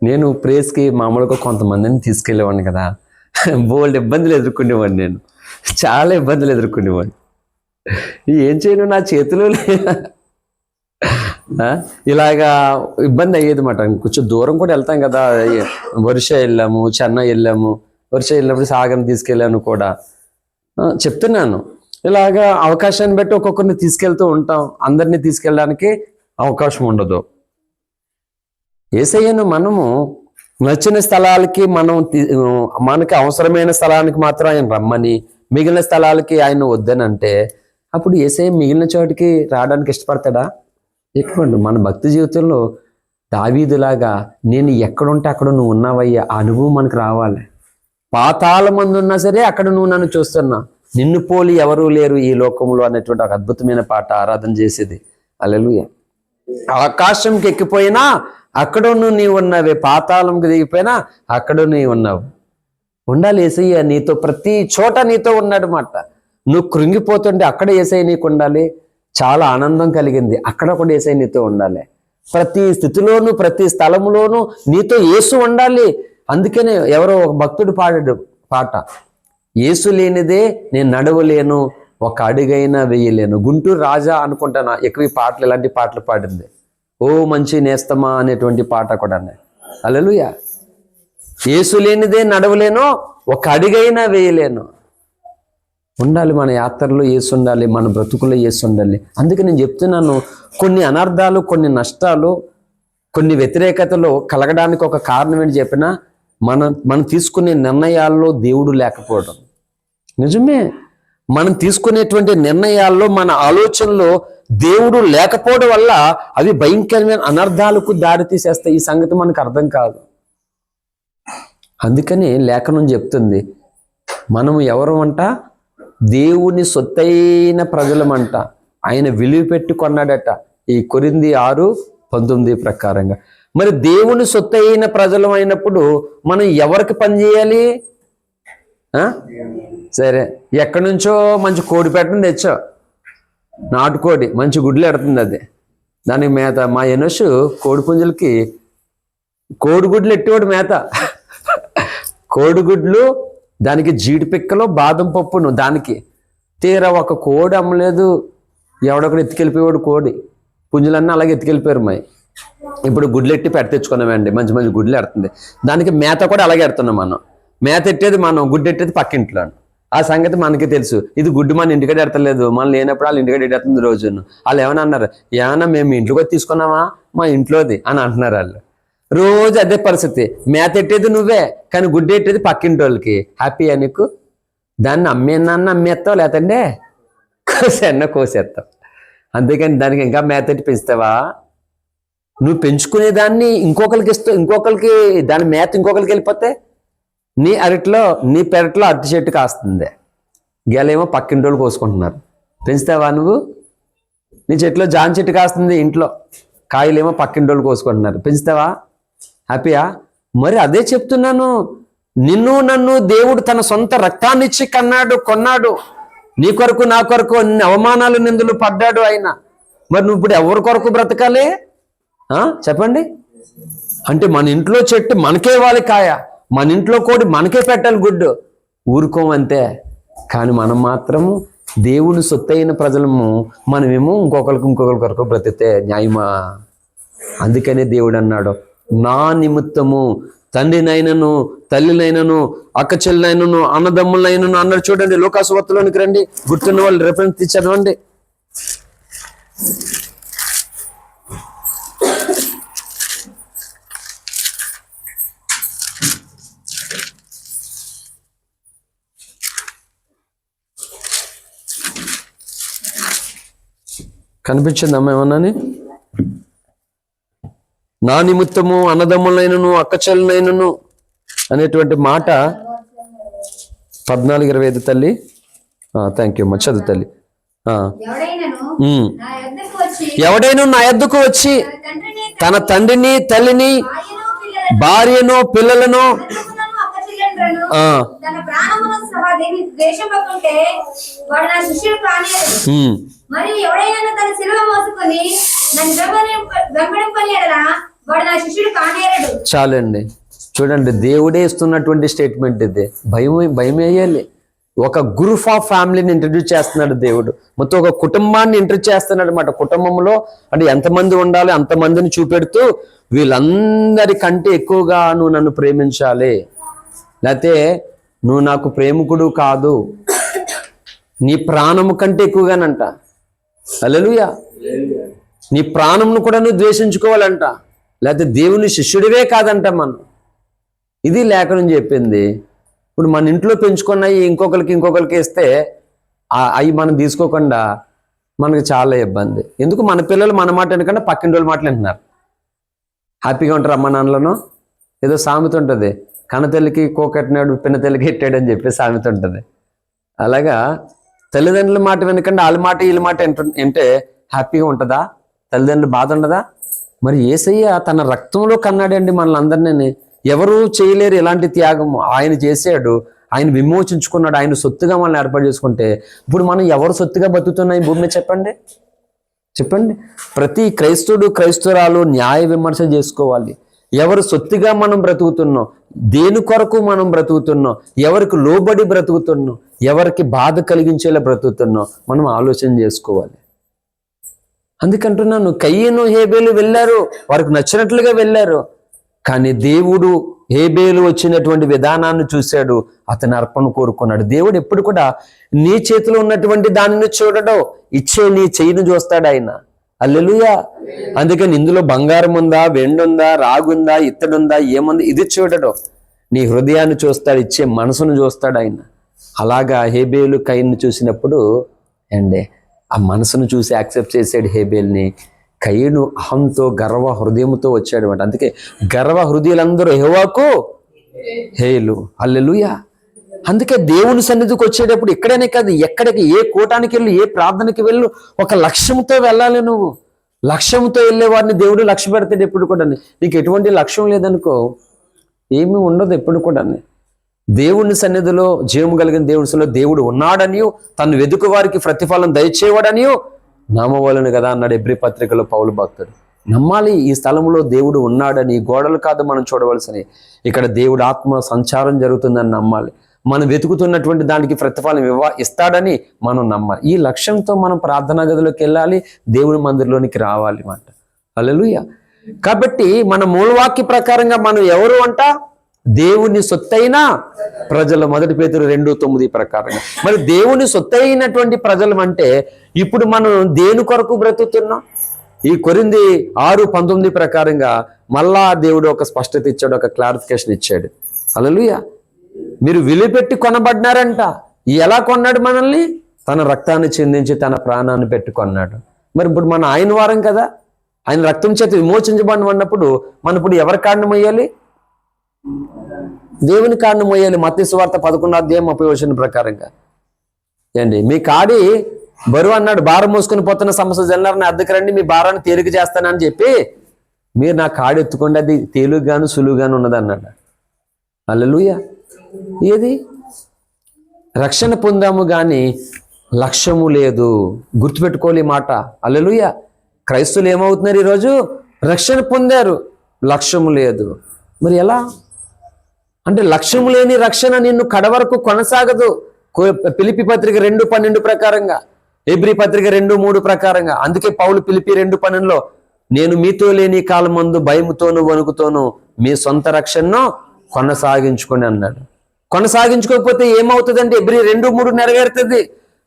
నేను ప్రేస్కి మామూలుగా కొంతమందిని తీసుకెళ్ళేవాడిని కదా, బోల్డ్ ఇబ్బందులు ఎదుర్కొనేవాడిని. నేను చాలా ఇబ్బందులు ఎదుర్కొనేవాడిని. ఏం చేయను, నా చేతిలో ఇలాగా ఇబ్బంది అయ్యేది అన్నమాట. కొంచెం దూరం కూడా వెళ్తాం కదా, వర్ష వెళ్ళాము, చెన్నై వెళ్ళాము, వర్ష వెళ్ళినప్పుడు సాగర్ని తీసుకెళ్ళాను కూడా. చెప్తున్నాను, ఇలాగా అవకాశాన్ని బట్టి ఒక్కొక్కరిని తీసుకెళ్తూ ఉంటాం. అందరినీ తీసుకెళ్ళడానికి అవకాశం ఉండదు. యేసయ్యను మనము నచ్చిన స్థలాలకి మనకి అవసరమైన స్థలానికి మాత్రం ఆయన రమ్మని, మిగిలిన స్థలాలకి ఆయన వద్దని అంటే అప్పుడు యేసయ్య మిగిలిన చోటికి రావడానికి ఇష్టపడతాడా? ఎక్కువండి. మన భక్తి జీవితంలో దావీదులాగా నేను ఎక్కడుంటే అక్కడ నువ్వు ఉన్నావయ్యా ఆ అనుభవం మనకు రావాలి. పాతాళ మందు ఉన్నా సరే అక్కడ నువ్వు నన్ను చూస్తున్నా, నిన్ను పోలి ఎవరూ లేరు ఈ లోకంలో అనేటువంటి ఒక అద్భుతమైన పాట ఆరాధన చేసేది. హల్లెలూయా. ఆకాశంకి ఎక్కిపోయినా అక్కడ నీవు ఉన్నావే, పాతాళంకి దిగిపోయినా అక్కడ నీవు ఉన్నావు. ఉండాలి యేసయ్య నీతో, ప్రతి చోట నీతో ఉన్నాడు మాట. నువ్వు కృంగిపోతుంటే అక్కడ యేసయ్య నీకు ఉండాలి. చాలా ఆనందం కలిగింది, అక్కడ కూడా యేసయ్య నీతో ఉండాలి. ప్రతి స్థితిలోనూ ప్రతి స్థలములోనూ నీతో యేసు ఉండాలి. అందుకనే ఎవరో ఒక భక్తుడు పాడాడు పాట, యేసు లేనిదే నేను నడవలేను, ఒక అడుగైనా వేయలేను. గుంటూరు రాజా అనుకుంటాను ఎక్కువ పాటలు, ఇలాంటి పాటలు పాడింది. ఓ మంచి నేస్తమా అనేటువంటి పాట కూడా. హల్లెలూయా. యేసు లేనిదే నడవలేను, ఒక అడుగైనా వేయలేను. ఉండాలి మన యాత్రలో యేసు ఉండాలి, మన బ్రతుకుల్లో యేసు ఉండాలి. అందుకే నేను చెప్తున్నాను, కొన్ని అనర్థాలు, కొన్ని నష్టాలు, కొన్ని వ్యతిరేకతలు కలగడానికి ఒక కారణం ఏంటి చెప్పినా, మనం తీసుకునే నిర్ణయాల్లో దేవుడు లేకపోవడం. నిజమే, మనం తీసుకునేటువంటి నిర్ణయాల్లో మన ఆలోచనలో దేవుడు లేకపోవడం వల్ల అవి భయంకరమైన అనర్థాలకు దారి తీసేస్తాయి. ఈ సంగతి మనకు అర్థం కాదు. అందుకని లేఖనం చెప్తుంది, మనము ఎవరు అంట, దేవుని సొత్తైన ప్రజలమంట. ఆయన విలువ పెట్టి కొన్నాడట. ఈ కొరింథీ 6:19 ప్రకారంగా. మరి దేవుని సొత్తైన ప్రజలు అయినప్పుడు మనం ఎవరికి పని చేయాలి? సరే, ఎక్కడి నుంచో మంచి కోడి పెట్టని తెచ్చా, నాటుకోడి మంచి గుడ్లు ఎడుతుంది, అది దానికి మేత. మా ఎనోషు కోడి పుంజులకి కోడిగుడ్లు ఎట్టేవాడు మేత. కోడిగుడ్లు, దానికి జీడిపిక్కలు, బాదం పప్పును, దానికి తీరా ఒక కోడి అమ్మలేదు, ఎవడొకడు ఎత్తుకెళ్ళిపోయాడు కోడి. పుంజులన్నీ అలాగే ఎత్తుకెళ్ళిపోయారు. ఇప్పుడు గుడ్లు ఎట్టి పెట్టి తెచ్చుకున్నామండి, మంచి మంచి గుడ్లు ఎడుతుంది. దానికి మేత కూడా అలాగే ఎడుతున్నాం మనం. మేత ఎట్టేది మనం, గుడ్డు ఎట్టేది పక్కింట్లో. ఆ సంగతి మనకి తెలుసు. ఇది గుడ్డు మన ఇంటికడ ఎడతలేదు, మనం లేనప్పుడు వాళ్ళు ఇంటికడ ఎడుతుంది రోజును. వాళ్ళు ఏమైనా అన్నారు, ఏమన్నా మేము ఇంట్లోకి వచ్చి తీసుకున్నామా, మా ఇంట్లోది అని అంటున్నారు వాళ్ళు. రోజు అదే పరిస్థితి. మేత ఎట్టేది నువ్వే, కానీ గుడ్డు ఎట్టేది పక్కింటి వాళ్ళకి. హ్యాపీయా నీకు? దాన్ని అమ్మేనాన్న అమ్మేస్తావు, లేదంటే కోసేస్తావు. అంతేకాని దానికి ఇంకా మేత ఎట్టి పెంచుతావా? నువ్వు పెంచుకునేదాన్ని ఇంకొకరికి ఇస్తావు, ఇంకొకరికి దాని మేత ఇంకొకరికి వెళ్ళిపోతే నీ అరటిలో, నీ పెరట్లో అరటి చెట్టు కాస్తుంది, గెలేమో పక్కింటి వాళ్ళు కోసుకుంటున్నారు. పెంచుతావా నువ్వు? నీ చెట్లో జామ చెట్టు కాస్తుంది, ఇంట్లో కాయలేమో పక్కింటి వాళ్ళు కోసుకుంటున్నారు. పెంచుతావా? హ్యాపీయా? మరి అదే చెప్తున్నాను, నిన్ను నన్ను దేవుడు తన సొంత రక్తాన్ని ఇచ్చి కొన్నాడు. నీ కొరకు నా కొరకు అన్ని అవమానాలు నిందలు పడ్డాడు ఆయన. మరి నువ్వు ఇప్పుడు ఎవరి కొరకు బ్రతకాలి చెప్పండి? అంటే మన ఇంట్లో చెట్టు మనకే ఇవ్వాలి కాయ, మన ఇంట్లో కోడి మనకే పెట్టాలి గుడ్డు, ఊరుకోమంతే. కానీ మనం మాత్రము దేవుని సొత్తైన ప్రజలము, మనమేమో ఇంకొకరి కొరకు బ్రతికితే న్యాయమా? అందుకనే దేవుడు అన్నాడు, నా నిమిత్తము తండ్రినైనను తల్లినైనను అక్క చెల్లినైనను అన్నదమ్ములైనను అన్నాడు. చూడండి లూకాసు వార్తలోనికి రండి, గుర్తున్న వాళ్ళు రెఫరెన్స్ ఇచ్చారండి. కనిపించిందమ్మా ఏమన్నాని? నా నిమిత్తము అన్నదమ్ములైనను అక్కచెల్లెలైనను అనేటువంటి మాట 14:25 తల్లి. థ్యాంక్ యూ అమ్మా, చదువు తల్లి. ఎవడైనా నా యొద్దకు వచ్చి తన తండ్రిని తల్లిని భార్యను పిల్లలను మరియు ఎవడైనా తన సిలువ మోసుకొని నన్ను వెంబడింపలేడరా వాడు నా శిష్యుడు కానేరడు. చాలండి, చూడండి దేవుడే ఇస్తున్నటువంటి స్టేట్మెంట్ ఇది. భయం వేయాలి. ఒక గ్రూప్ ఆఫ్ ఫ్యామిలీని ఇంట్రడ్యూస్ చేస్తున్నాడు దేవుడు, మొత్తం ఒక కుటుంబాన్ని ఇంట్రడ్యూస్ చేస్తున్నాడు అనమాట. కుటుంబంలో అంటే ఎంతమంది ఉండాలి అంతమందిని చూపెడుతూ, వీళ్ళందరికంటే ఎక్కువగా నువ్వు నన్ను ప్రేమించాలి, లేకపోతే నువ్వు నాకు ప్రేమికుడు కాదు, నీ ప్రాణము కంటే ఎక్కువగానంట. హల్లెలూయా. నీ ప్రాణంను కూడా నువ్వు ద్వేషించుకోవాలంట, లేకపోతే దేవుని శిష్యుడివే కాదంట మనం. ఇది లేఖనం చెప్పింది. ఇప్పుడు మన ఇంట్లో పెంచుకున్నవి ఇంకొకరికి ఇస్తే అవి మనం తీసుకోకుండా మనకు చాలా ఇబ్బంది. ఎందుకు? మన పిల్లలు మన మాట ఎందుకంటే పక్కింటి వాళ్ళ మాటలు వింటున్నారు. హ్యాపీగా ఉంటారు అమ్మ నాన్నలను. ఏదో సామెత ఉంటుంది, కన్నతల్లికి కోకెట్టినాడు పిన్నతల్లికి ఎట్టాడు అని చెప్పి సామెత ఉంటుంది. అలాగా తల్లిదండ్రుల మాట వెనకండి వాళ్ళ మాట వీళ్ళ మాట వింటే హ్యాపీగా ఉంటుందా? తల్లిదండ్రులు బాధ ఉండదా? మరి యేసయ్య తన రక్తంలో కన్నాడండి మనల్ని అందరినీ. ఎవరు చేయలేరు ఇలాంటి త్యాగము. ఆయన చేశాడు, ఆయన విమోచించుకున్నాడు, ఆయన సొత్తుగా మనల్ని ఏర్పాటు చేసుకుంటే ఇప్పుడు మనం ఎవరు సొత్తుగా బతుకుతున్నాయి భూమిని చెప్పండి. ప్రతి క్రైస్తవురాలు న్యాయ విమర్శ చేసుకోవాలి. ఎవరు సొత్తుగా మనం బ్రతుకుతున్నాం, దేని కొరకు మనం బ్రతుకుతున్నాం, ఎవరికి లోబడి బ్రతుకుతున్నాం, ఎవరికి బాధ కలిగించేలా బ్రతుకుతున్నాం, మనం ఆలోచన చేసుకోవాలి. అందుకంటున్నాను, కయ్యను హేబేలు వెళ్ళారు, వారికి నచ్చినట్లుగా వెళ్ళారు. కానీ దేవుడు హేబేలు వచ్చినటువంటి విధానాన్ని చూశాడు, అతని అర్పణ కోరుకున్నాడు. దేవుడు ఎప్పుడు కూడా నీ చేతిలో ఉన్నటువంటి దానిని చూడడం, ఇచ్చే నీ చెయ్యిని చూస్తాడు ఆయన. హల్లెలూయా. అందుకని ఇందులో బంగారం ఉందా, వెండి ఉందా, రాగుందా, ఇత్తడుందా, ఏముంది, ఇది చూడడం. నీ హృదయాన్ని చూస్తాడు, ఇచ్చే మనసును చూస్తాడు ఆయన. అలాగా హేబేలు కయ్యను చూసినప్పుడు ఆ మనసును చూసి యాక్సెప్ట్ చేసాడు హేబేల్ని. కయ్యను అహంతో గర్వ హృదయంతో వచ్చాడు అనమాట. అందుకే గర్వ హృదయాలందరూ యెహోవాకు హేలు. హల్లెలూయా. అందుకే దేవుని సన్నిధికి వచ్చేటప్పుడు ఇక్కడనే కాదు, ఎక్కడికి, ఏ కూటానికి వెళ్ళు, ఏ ప్రార్థనకి వెళ్ళు, ఒక లక్ష్యంతో వెళ్ళాలి. నువ్వు లక్ష్యంతో వెళ్ళేవాడిని దేవుడు లక్ష్య పెడతాడు ఎప్పుడు కూడా. నీకు ఎటువంటి లక్ష్యం లేదనుకో ఏమీ ఉండదు ఎప్పుడు కూడా. దేవుని సన్నిధిలో, జీవము కలిగిన దేవుని సన్నిధిలో దేవుడు ఉన్నాడనియో, తను వెదుకు వారికి ప్రతిఫలం దయచేవాడనియో నమ్మవలను కదా అన్నాడు ఎబ్రీ పత్రికలో పౌలు భక్తుడు. నమ్మాలి, ఈ స్థలంలో దేవుడు ఉన్నాడని. గోడలు కాదు మనం చూడవలసినవి, ఇక్కడ దేవుడు ఆత్మ సంచారం జరుగుతుందని నమ్మాలి. మనం వెతుకుతున్నటువంటి దానికి ప్రతిఫలం ఇస్తాడని మనం నమ్మాలి. ఈ లక్ష్యంతో మనం ప్రార్థనా గదిలోకి వెళ్ళాలి, దేవుని మందిరంలోనికి రావాలి మాట. హల్లెలూయా. కాబట్టి మన మూలవాక్య ప్రకారంగా మనం ఎవరు అంట? దేవుని సొత్తైన ప్రజలు. 1 పేతురు 2:9 ప్రకారంగా. మరి దేవుని సొత్తైనటువంటి ప్రజలు అంటే ఇప్పుడు మనం దేని కొరకు బ్రతుకుతున్నాం? ఈ కొరింథీ 6:19 ప్రకారంగా మళ్ళా దేవుడు ఒక స్పష్టత ఇచ్చాడు, ఒక క్లారిఫికేషన్ ఇచ్చాడు. హల్లెలూయా. మీరు విలువపెట్టి కొనబడినారంట. ఎలా కొన్నాడు మనల్ని? తన రక్తాన్ని చిందించి తన ప్రాణాన్ని పెట్టి కొన్నాడు. మరి ఇప్పుడు మన ఆయన వారం కదా, ఆయన రక్తం చేత విమోచించబడినప్పుడు మనం ఇప్పుడు ఎవరి కారణం అయ్యాలి? దేవుని కారణం అయ్యాలి. మత్తయి సువార్త 11:30 ప్రకారంగా. ఏంటి మీ కాడి బరువు అన్నాడు, భారం మోసుకుని పోతున్న సమస్య జనాన్ని అద్దెకు రండి, మీ భారాన్ని తేలిక చేస్తానని చెప్పి మీరు నా కాడి ఎత్తుకోండి, అది తేలిగ్గాను సులువుగాను ఉన్నది అన్నాడు. హల్లెలూయా. ఏది రక్షణ పొందాము కానీ లక్ష్యము లేదు. గుర్తుపెట్టుకోవాలి మాట. హల్లెలూయా. క్రైస్తవులు ఏమవుతున్నారు ఈరోజు? రక్షణ పొందారు, లక్ష్యము లేదు. మరి ఎలా అంటే లక్ష్యము లేని రక్షణ నిన్ను కడవరకు కొనసాగదు. ఫిలిప్పీ పత్రిక 2:12 ప్రకారంగా, హెబ్రీ పత్రిక 2:3 ప్రకారంగా. అందుకే పౌలు ఫిలిప్పీ 2:12లో నేను మీతో లేని కాలం మందు భయముతోను వణుకుతోను మీ సొంత రక్షణను కొనసాగించుకొని అన్నాడు. కొనసాగించుకోకపోతే ఏమవుతుందంటే హెబ్రీ 2:3 నెరవేరుతుంది.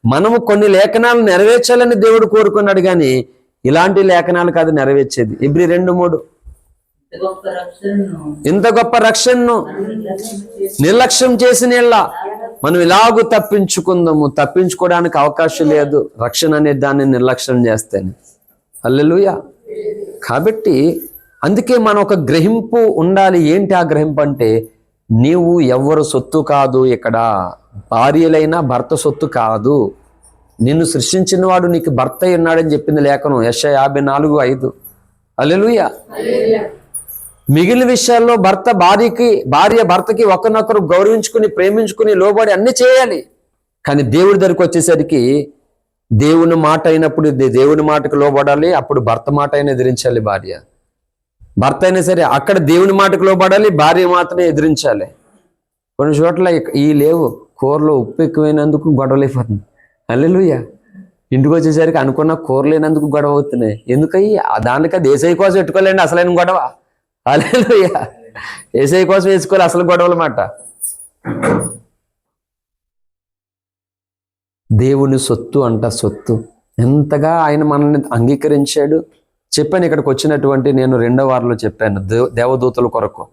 మనము కొన్ని లేఖనాలు నెరవేర్చాలని దేవుడు కోరుకున్నాడు కానీ ఇలాంటి లేఖనాలు కాదు నెరవేర్చేది. హెబ్రీ 2:3 ఇంత గొప్ప రక్షణను నిర్లక్ష్యం చేసిన మనం ఇలాగూ తప్పించుకుందాము. తప్పించుకోవడానికి అవకాశం లేదు రక్షణ అనే దాన్ని నిర్లక్ష్యం చేస్తేనే. హల్లెలూయా. కాబట్టి అందుకే మనం ఒక గ్రహింపు ఉండాలి. ఏంటి ఆ గ్రహింపు అంటే, నీవు ఎవరు సొత్తు కాదు. ఇక్కడ భార్యలైనా భర్త సొత్తు కాదు. నిన్ను సృష్టించిన వాడు నీకు భర్త ఉన్నాడని చెప్పింది లేఖనం, యెషయా 54:5. హల్లెలూయా. మిగిలిన విషయాల్లో భార్య భర్తకి ఒకరినొకరు గౌరవించుకుని ప్రేమించుకుని లోబడి అన్ని చేయాలి. కానీ దేవుడి దగ్గరికి వచ్చేసరికి దేవుని మాట అయినప్పుడు దేవుని మాటకు లోబడాలి. అప్పుడు భర్త మాట అయినా ఎదిరించాలి భార్య. భర్త అయినా సరే అక్కడ దేవుని మాటకు లోబడాలి, భార్య మాత్రమే ఎదిరించాలి. కొన్ని చోట్ల ఈ లేవు, కూరలో ఉప్పు ఎక్కువైనందుకు గొడవలు అయిపోతుంది. హల్లెలూయా. ఇంటికి వచ్చేసరికి అనుకున్న కూర లేనందుకు గొడవ అవుతున్నాయి. ఎందుకయ్యి? దానికి దేశయ్య కోసం పెట్టుకోలేండి అసలైన గొడవ. హల్లెలూయా. యేసయ్య కోసం వేసుకోవాలి అసలు గొడవల మాట. దేవుని సొత్తు అంట. సొత్తు ఎంతగా ఆయన మనల్ని అంగీకరించాడు చెప్పాను. ఇక్కడికి వచ్చినటువంటి నేను 2వ వారంలో చెప్పాను దేవదూతల కొరకు.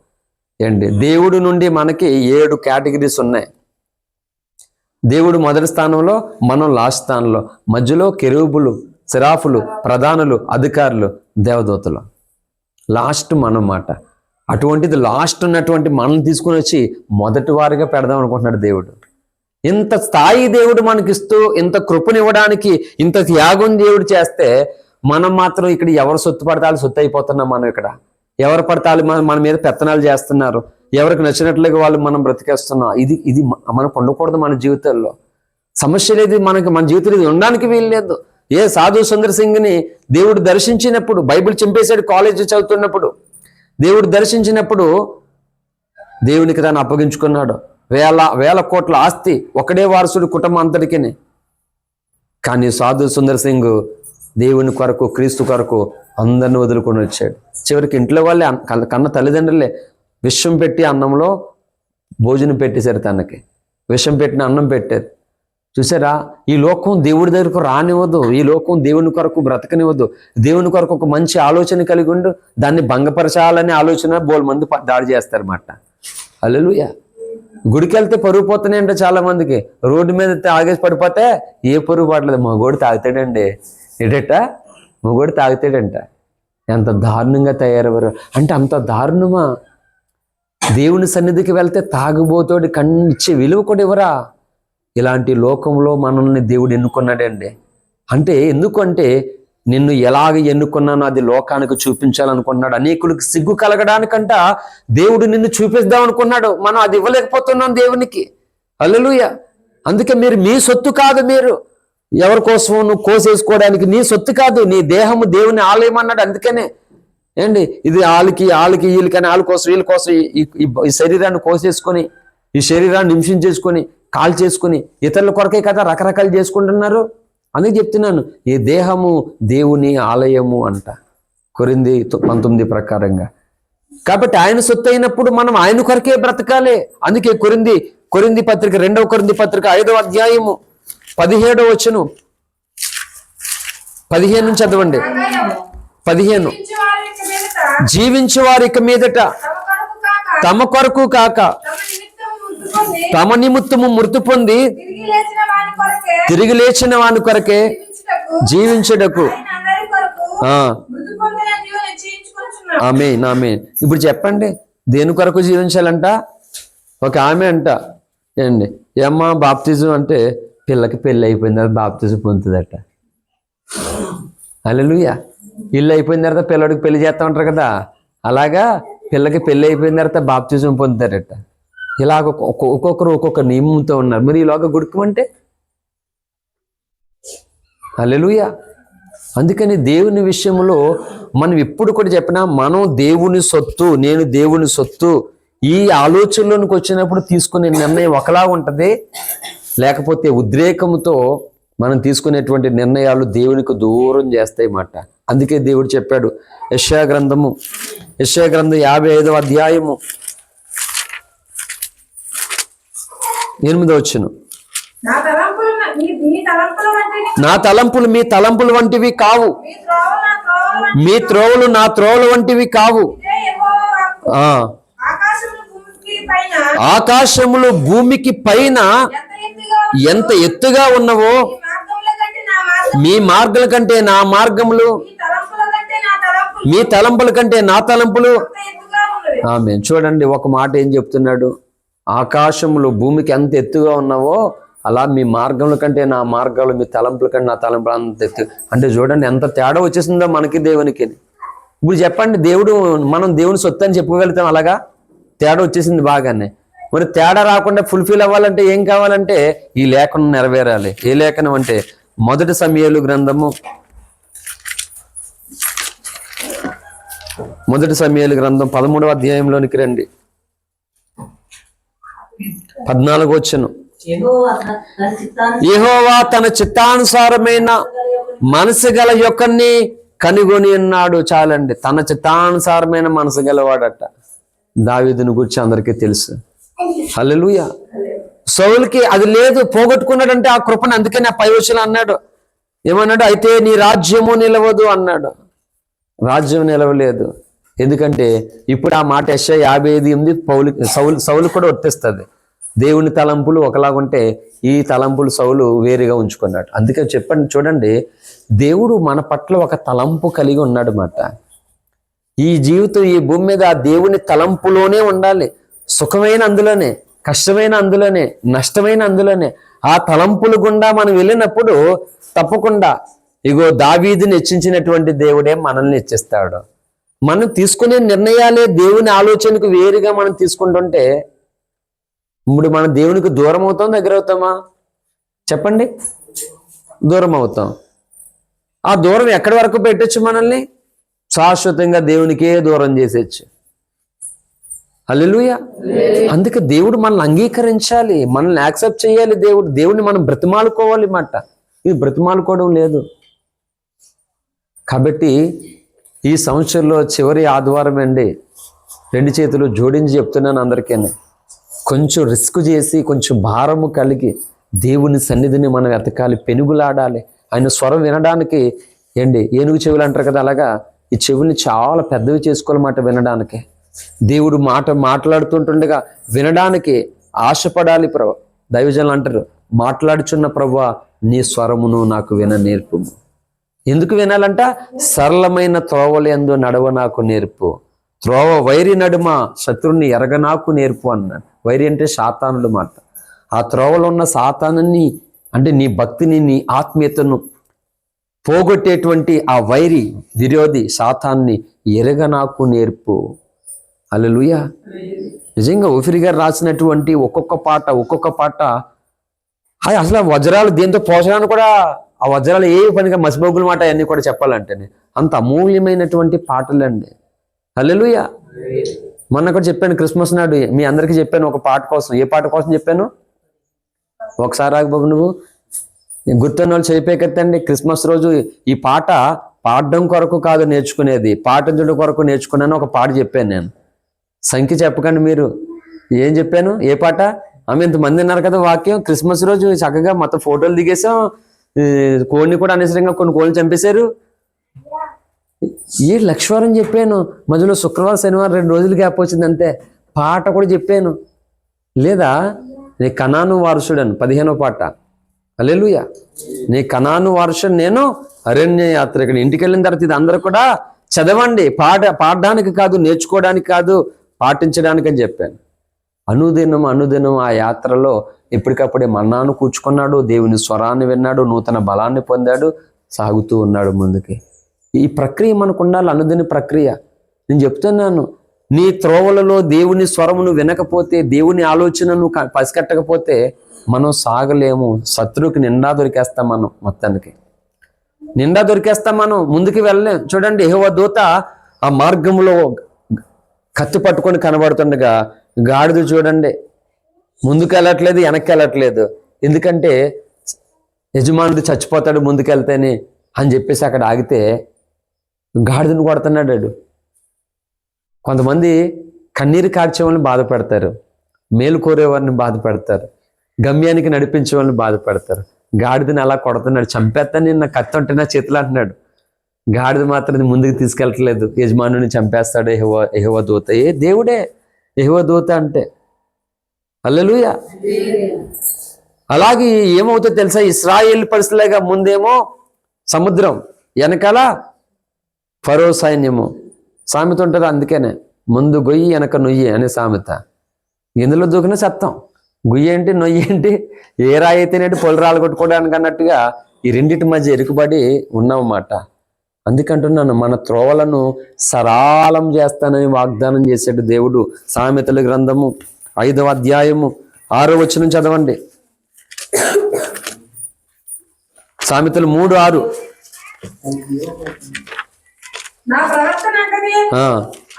ఏంటి దేవుడు నుండి మనకి 7 కేటగిరీస్ ఉన్నాయి. దేవుడు మొదటి స్థానంలో, మనం లాస్ట్ స్థానంలో, మధ్యలో కెరూబులు, సెరాఫులు, ప్రధానులు, అధికారులు, దేవదూతలు. లాస్ట్ మనం మాట. అటువంటిది లాస్ట్ ఉన్నటువంటి మనం తీసుకుని వచ్చి మొదటి వారిగా పెడదాం అనుకుంటున్నాడు దేవుడు. ఇంత స్థాయి దేవుడు మనకిస్తూ ఇంత కృపనివ్వడానికి ఇంత త్యాగం దేవుడు చేస్తే మనం మాత్రం ఇక్కడ ఎవరు సొత్తు పడతాలు సొత్తు అయిపోతున్నాం. మనం ఇక్కడ ఎవరు పడతాలు మన మీద పెత్తనాలు చేస్తున్నారు, ఎవరికి నచ్చినట్లుగా వాళ్ళు మనం బ్రతికేస్తున్నాం. ఇది మనకు ఉండకూడదు. మన జీవితాల్లో సమస్య లేదు. మన జీవితంలో ఇది ఉండడానికి వీలు లేదు. ఏ సాధు సుందర్ సింగ్ని దేవుడు దర్శించినప్పుడు, బైబిల్ చింపేశాడు కాలేజీ చదువుతున్నప్పుడు, దేవుడు దర్శించినప్పుడు దేవునికి తాను అప్పగించుకున్నాడు. వేల కోట్ల ఆస్తి, ఒకడే వారసుడు కుటుంబం అంతటికి. కానీ సాధు సుందర్ సింగ్ దేవుని కొరకు, క్రీస్తు కొరకు అందరిని వదులుకొని వచ్చాడు. చివరికి ఇంట్లో వాళ్ళే, కన్న తల్లిదండ్రులే విషం పెట్టి అన్నంలో భోజనం పెట్టేశారు. తనకి విషం పెట్టిన అన్నం పెట్టారు. చూసారా? ఈ లోకం దేవుడి దగ్గరకు రానివ్వదు. ఈ లోకం దేవుని కొరకు బ్రతకనివ్వదు. దేవుని కొరకు ఒక మంచి ఆలోచన కలిగి ఉండు, దాన్ని భంగపరచాలనే ఆలోచన బోల్ మంది దాడి చేస్తారన్నమాట. హల్లెలూయా. గుడికి వెళ్తే పరుగు పోతున్నాయంటే చాలా మందికి. రోడ్డు మీద ఆగేసి పడిపోతే ఏ పరుగు పడలేదు. మగోడు తాగుతాడండి. ఏంటట? మగోడు తాగుతాడంట. ఎంత దారుణంగా తయారయ్యారు అంటే అంత దారుణమా? దేవుని సన్నిధికి వెళ్తే తాగుబోతోడి కన్నిచ్చే విలువ కూడా ఇవ్వరా? ఇలాంటి లోకంలో మనల్ని దేవుడు ఎన్నుకున్నాడండి. అంటే ఎందుకంటే నిన్ను ఎలాగ ఎన్నుకున్నానో అది లోకానికి చూపించాలనుకున్నాడు. అనేకులకు సిగ్గు కలగడానికంట దేవుడు నిన్ను చూపిద్దాం అనుకున్నాడు. మనం అది ఇవ్వలేకపోతున్నాం దేవునికి. హల్లెలూయా. అందుకే మీరు మీ సొత్తు కాదు. మీరు ఎవరి కోసం నువ్వు కోసేసుకోవడానికి నీ సొత్తు కాదు. నీ దేహము దేవుని ఆలయం అన్నాడు. అందుకనే ఏంటి ఇది వీళ్ళకి అని వాళ్ళ కోసం వీళ్ళ కోసం ఈ శరీరాన్ని కోసేసుకొని, ఈ శరీరాన్ని హింసించేసుకొని, కాల్ చేసుకుని ఇతరుల కొరకే కదా రకరకాలు చేసుకుంటున్నారు. అందుకే చెప్తున్నాను, ఈ దేహము దేవుని ఆలయము అంట. కొరింథీ 19 ప్రకారంగా. కాబట్టి ఆయన సొత్తు అయినప్పుడు మనం ఆయన కొరకే బ్రతకాలి. అందుకే కొరింథీ పత్రిక 2వ కొరింథీ పత్రిక 5వ అధ్యాయము 17వ వచనం 15 నుంచి చదవండి. 15 జీవించు వారి ఇక మీదట తమ కొరకు కాక తమ నిమిత్తము మృతి పొంది తిరిగి లేచిన వాని కొరకే జీవించుటకు. ఆమేన్ ఆమేన్. ఇప్పుడు చెప్పండి, దేని కొరకు జీవించాలంట? ఒక ఆమె అంట ఏండి ఏమ్మా బాప్తిజం అంటే పిల్లకి పెళ్ళి అయిపోయిన తర్వాత బాప్తిజం పొందుతుందట. హల్లెలూయా. ఇల్లు అయిపోయిన తర్వాత పిల్లడికి పెళ్లి చేస్తా ఉంటారు కదా, అలాగా పిల్లకి పెళ్ళి అయిపోయిన తర్వాత బాప్తిజం పొందుతారట. ఇలాగ ఒక్కొక్కరు ఒక్కొక్క నియమంతో ఉన్నారు. మరి ఇలాగ గుడుకుమంటే హల్లెలూయా. అందుకని దేవుని విషయంలో మనం ఎప్పుడు కూడా చెప్పినా మనం దేవుని సొత్తు, నేను దేవుని సొత్తు, ఈ ఆలోచనలోనికి వచ్చినప్పుడు తీసుకునే నిర్ణయం ఒకలా ఉంటుంది. లేకపోతే ఉద్రేకంతో మనం తీసుకునేటువంటి నిర్ణయాలు దేవునికి దూరం చేస్తాయి మాట. అందుకే దేవుడు చెప్పాడు యెషయా గ్రంథం 55వ అధ్యాయము 8వ వచనం, నా తలంపులు మీ తలంపుల వంటివి కావు, మీ త్రోవలు నా త్రోవల వంటివి కావు. ఆకాశములు భూమికి పైన ఎంత ఎత్తుగా ఉన్నవో మీ మార్గముల కంటే నా మార్గములు, మీ తలంపుల కంటే నా తలంపులు. ఆమేన్. చూడండి ఒక మాట ఏం చెప్తున్నాడు, ఆకాశములు భూమికి ఎంత ఎత్తుగా ఉన్నావో అలా మీ మార్గముల కంటే నా మార్గాలు, మీ తలంపుల కంటే నా తలంపులు అంత ఎత్తు. అంటే చూడండి ఎంత తేడా వచ్చేసిందో మనకి దేవునికి. ఇప్పుడు చెప్పండి, మనం దేవుని సొత్తు అని చెప్పుకోగలుగుతాం? అలాగా తేడా వచ్చేసింది బాగానే. మరి తేడా రాకుండా ఫుల్ఫిల్ అవ్వాలంటే ఏం కావాలంటే ఈ లేఖనం నెరవేరాలి. ఏ లేఖనం అంటే 1 సమూయేలు గ్రంథము 13వ అధ్యాయంలోనికి రండి. 14వ వచనం, యెహోవా తన చిత్తానుసారమైన మనసు గల యొక్కని కనుగొని ఉన్నాడు. చాలండి, తన చిత్తానుసారమైన మనసు గలవాడట. దావీదుని గురించి అందరికీ తెలుసు. హల్లెలూయా. సౌలుకి అది లేదు, పోగొట్టుకున్నాడంటే ఆ కృపను. అందుకని ఆ 5వ వచనం అన్నాడు, ఏమన్నాడు, అయితే నీ రాజ్యము నిలవదు అన్నాడు. రాజ్యం నిలవలేదు. ఎందుకంటే ఇప్పుడు ఆ మాట యెషయా 55:8 సౌలు కూడా వర్తిస్తుంది. దేవుని తలంపులు ఒకలాగుంటే ఈ తలంపులు సౌలు వేరుగా ఉంచుకున్నాడు. అందుకే చెప్పండి, చూడండి, దేవుడు మన పట్ల ఒక తలంపు కలిగి ఉన్నాడు మాట. ఈ జీవితం ఈ భూమి మీద ఆ దేవుని తలంపులోనే ఉండాలి. సుఖమైన అందులోనే, కష్టమైన అందులోనే, నష్టమైన అందులోనే. ఆ తలంపులు గుండా మనం వెళ్ళినప్పుడు తప్పకుండా ఇగో దావీదుని హెచ్చించినటువంటి దేవుడే మనల్ని హెచ్చిస్తాడు. మనం తీసుకునే నిర్ణయాలే దేవుని ఆలోచనకు వేరుగా మనం తీసుకుంటుంటే ఇప్పుడు మనం దేవునికి దూరం అవుతాం, దగ్గర అవుతామా? చెప్పండి. దూరం అవుతాం. ఆ దూరం ఎక్కడి వరకు పెట్టచ్చు? మనల్ని శాశ్వతంగా దేవునికే దూరం చేసేచ్చు. హల్లెలూయా. అందుకే దేవుడు మనల్ని అంగీకరించాలి, మనల్ని యాక్సెప్ట్ చేయాలి. దేవుడిని మనం బ్రతిమాలుకోవాలి మాట. ఇది బ్రతిమాలుకోవడం లేదు. కాబట్టి ఈ సంవత్సరంలో చివరి ఆదివారం అండి, 2 చేతులు జోడించి చెప్తున్నాను అందరికీ, కొంచెం రిస్క్ చేసి కొంచెం భారము కలిగి దేవుని సన్నిధిని మనం వెతకాలి, పెనుగులాడాలి. ఆయన స్వరం వినడానికి ఏనుగు చెవులు అంటారు కదా, అలాగా ఈ చెవుల్ని చాలా పెద్దవి చేసుకోవాలన్నమాట వినడానికి. దేవుడు మాట్లాడుతుంటుండగా వినడానికి ఆశపడాలి. దైవజనులు అంటారు, మాట్లాడుచున్న ప్రభువా నీ స్వరమును నాకు విన నేర్పుము. ఎందుకు వినాలంట? సరళమైన త్రోవలందు నడవ నాకు నేర్పు, త్రోవ వైరి నడుమ శత్రువుని ఎరగ నాకు నేర్పు అన్నాడు. వైరి అంటే సాతానుడు మాట. ఆ త్రోవలో ఉన్న సాతానుని అంటే నీ భక్తిని, నీ ఆత్మీయతను పోగొట్టేటువంటి ఆ వైరి విరోధి సాతాన్ని ఎరగ నాకు నేర్పు. హల్లెలూయా. నిజంగా ఓఫిరి గారు రాసినటువంటి ఒక్కొక్క పాట అసలు వజ్రాలు దేంతో పోషణను కూడా, ఆ వజ్రాలు ఏ పనిగా మసిబొగ్గుల మాట అవన్నీ కూడా చెప్పాలంటే అంత అమూల్యమైనటువంటి పాటలండి. హల్లెలూయా. మొన్న కూడా చెప్పాను, క్రిస్మస్ నాడు మీ అందరికీ చెప్పాను ఒక పాట కోసం. ఏ పాట కోసం చెప్పాను? ఒకసారి ఆగబాబు, నువ్వు గుర్తున్న వాళ్ళు చేయిపోయకెత్తండి. క్రిస్మస్ రోజు ఈ పాట పాడడం కొరకు కాదు నేర్చుకునేది, పాటించడం కొరకు నేర్చుకున్నాను. ఒక పాట చెప్పాను నేను, సంఖ్య చెప్పకండి మీరు. ఏం చెప్పాను, ఏ పాట? ఆమె ఇంతమంది ఉన్నారు కదా, వాక్యం. క్రిస్మస్ రోజు చక్కగా మొత్తం ఫోటోలు దిగేసాం, కోడిని కూడా అనవసరంగా కొన్ని కోళ్ళు చంపేశారు. ఈ లక్ష్వారం చెప్పాను, మధ్యలో శుక్రవారం శనివారం 2 రోజులు గ్యాప్ వచ్చింది అంతే. పాట కూడా చెప్పాను. లేదా నీ కనాను వారసుడను 15వ పాట. హల్లెలూయా. నీ కనాను వారసుడు నేను అరణ్య యాత్రికుని. ఇంటికి వెళ్ళిన తర్వాత ఇది అందరూ కూడా చదవండి. పాడడానికి కాదు, నేర్చుకోవడానికి కాదు, పాటించడానికి అని చెప్పాను. అనుదినం ఆ యాత్రలో ఎప్పటికప్పుడే మన్నాను కూర్చుకున్నాడు, దేవుని స్వరాన్ని విన్నాడు, నూతన బలాన్ని పొందాడు, సాగుతూ ఉన్నాడు ముందుకి. ఈ ప్రక్రియ మనకు ఉండాలి, అనుదిన ప్రక్రియ. నేను చెప్తున్నాను, నీ త్రోవలలో దేవుని స్వరమును వినకపోతే, దేవుని ఆలోచనను పసికట్టకపోతే మనం సాగలేము. శత్రువుకి నిండా దొరికేస్తాం, మనం మొత్తానికి నిండా దొరికేస్తాం, మనం ముందుకు వెళ్ళలేం. చూడండి, యెహోవా దూత ఆ మార్గంలో కత్తి పట్టుకొని కనబడుతుండగా గాడిద చూడండి ముందుకు వెళ్ళట్లేదు, వెనక్కి వెళ్ళట్లేదు. ఎందుకంటే యజమానుడు చచ్చిపోతాడు ముందుకెళ్తేనే అని చెప్పేసి అక్కడ ఆగితే గాడిదను కొడుతున్నాడు. కొంతమంది కన్నీరు కార్చేవాళ్ళని బాధ పెడతారు, మేలు కోరేవారిని బాధ పెడతారు, గమ్యానికి నడిపించే వాళ్ళని బాధ పెడతారు. గాడిదని అలా కొడుతున్నాడు, చంపేస్తాను నిన్న, కత్తి ఉంటే నా చేతులు అంటున్నాడు. గాడిద మాత్రం ముందుకు తీసుకెళ్ళట్లేదు, యజమానుని చంపేస్తాడు యెహోవా దూత. దేవుడే యెహోవా దూత అంటే. హల్లెలూయా. అలాగే ఏమవుతుందో తెలుసా, ఇశ్రాయేలు పరిస్థితిలాగా ముందేమో సముద్రం, వెనకాల ఫరో సైన్యము. సామెత ఉంటుంది, అందుకనే ముందు గొయ్యి వెనక నొయ్యి అనే సామెత. ఇందులో దూకిన సత్తం. గుయ్యి ఏంటి, నొయ్యి ఏంటి, ఏ రాయి అయితేనేంటి పొలి రాళ్ళు కొట్టుకోవడానికి అన్నట్టుగా ఈ రెండింటి మధ్య ఇరుకుబడి ఉన్నామన్నమాట. అందుకంటున్నాను, మన త్రోవలను సరాలం చేస్తానని వాగ్దానం చేశాడు దేవుడు. సామెతల గ్రంథము 5వ అధ్యాయము 6వ వచనం చదవండి. సామెతలు 3:6. నా ప్రవర్తన అంటనే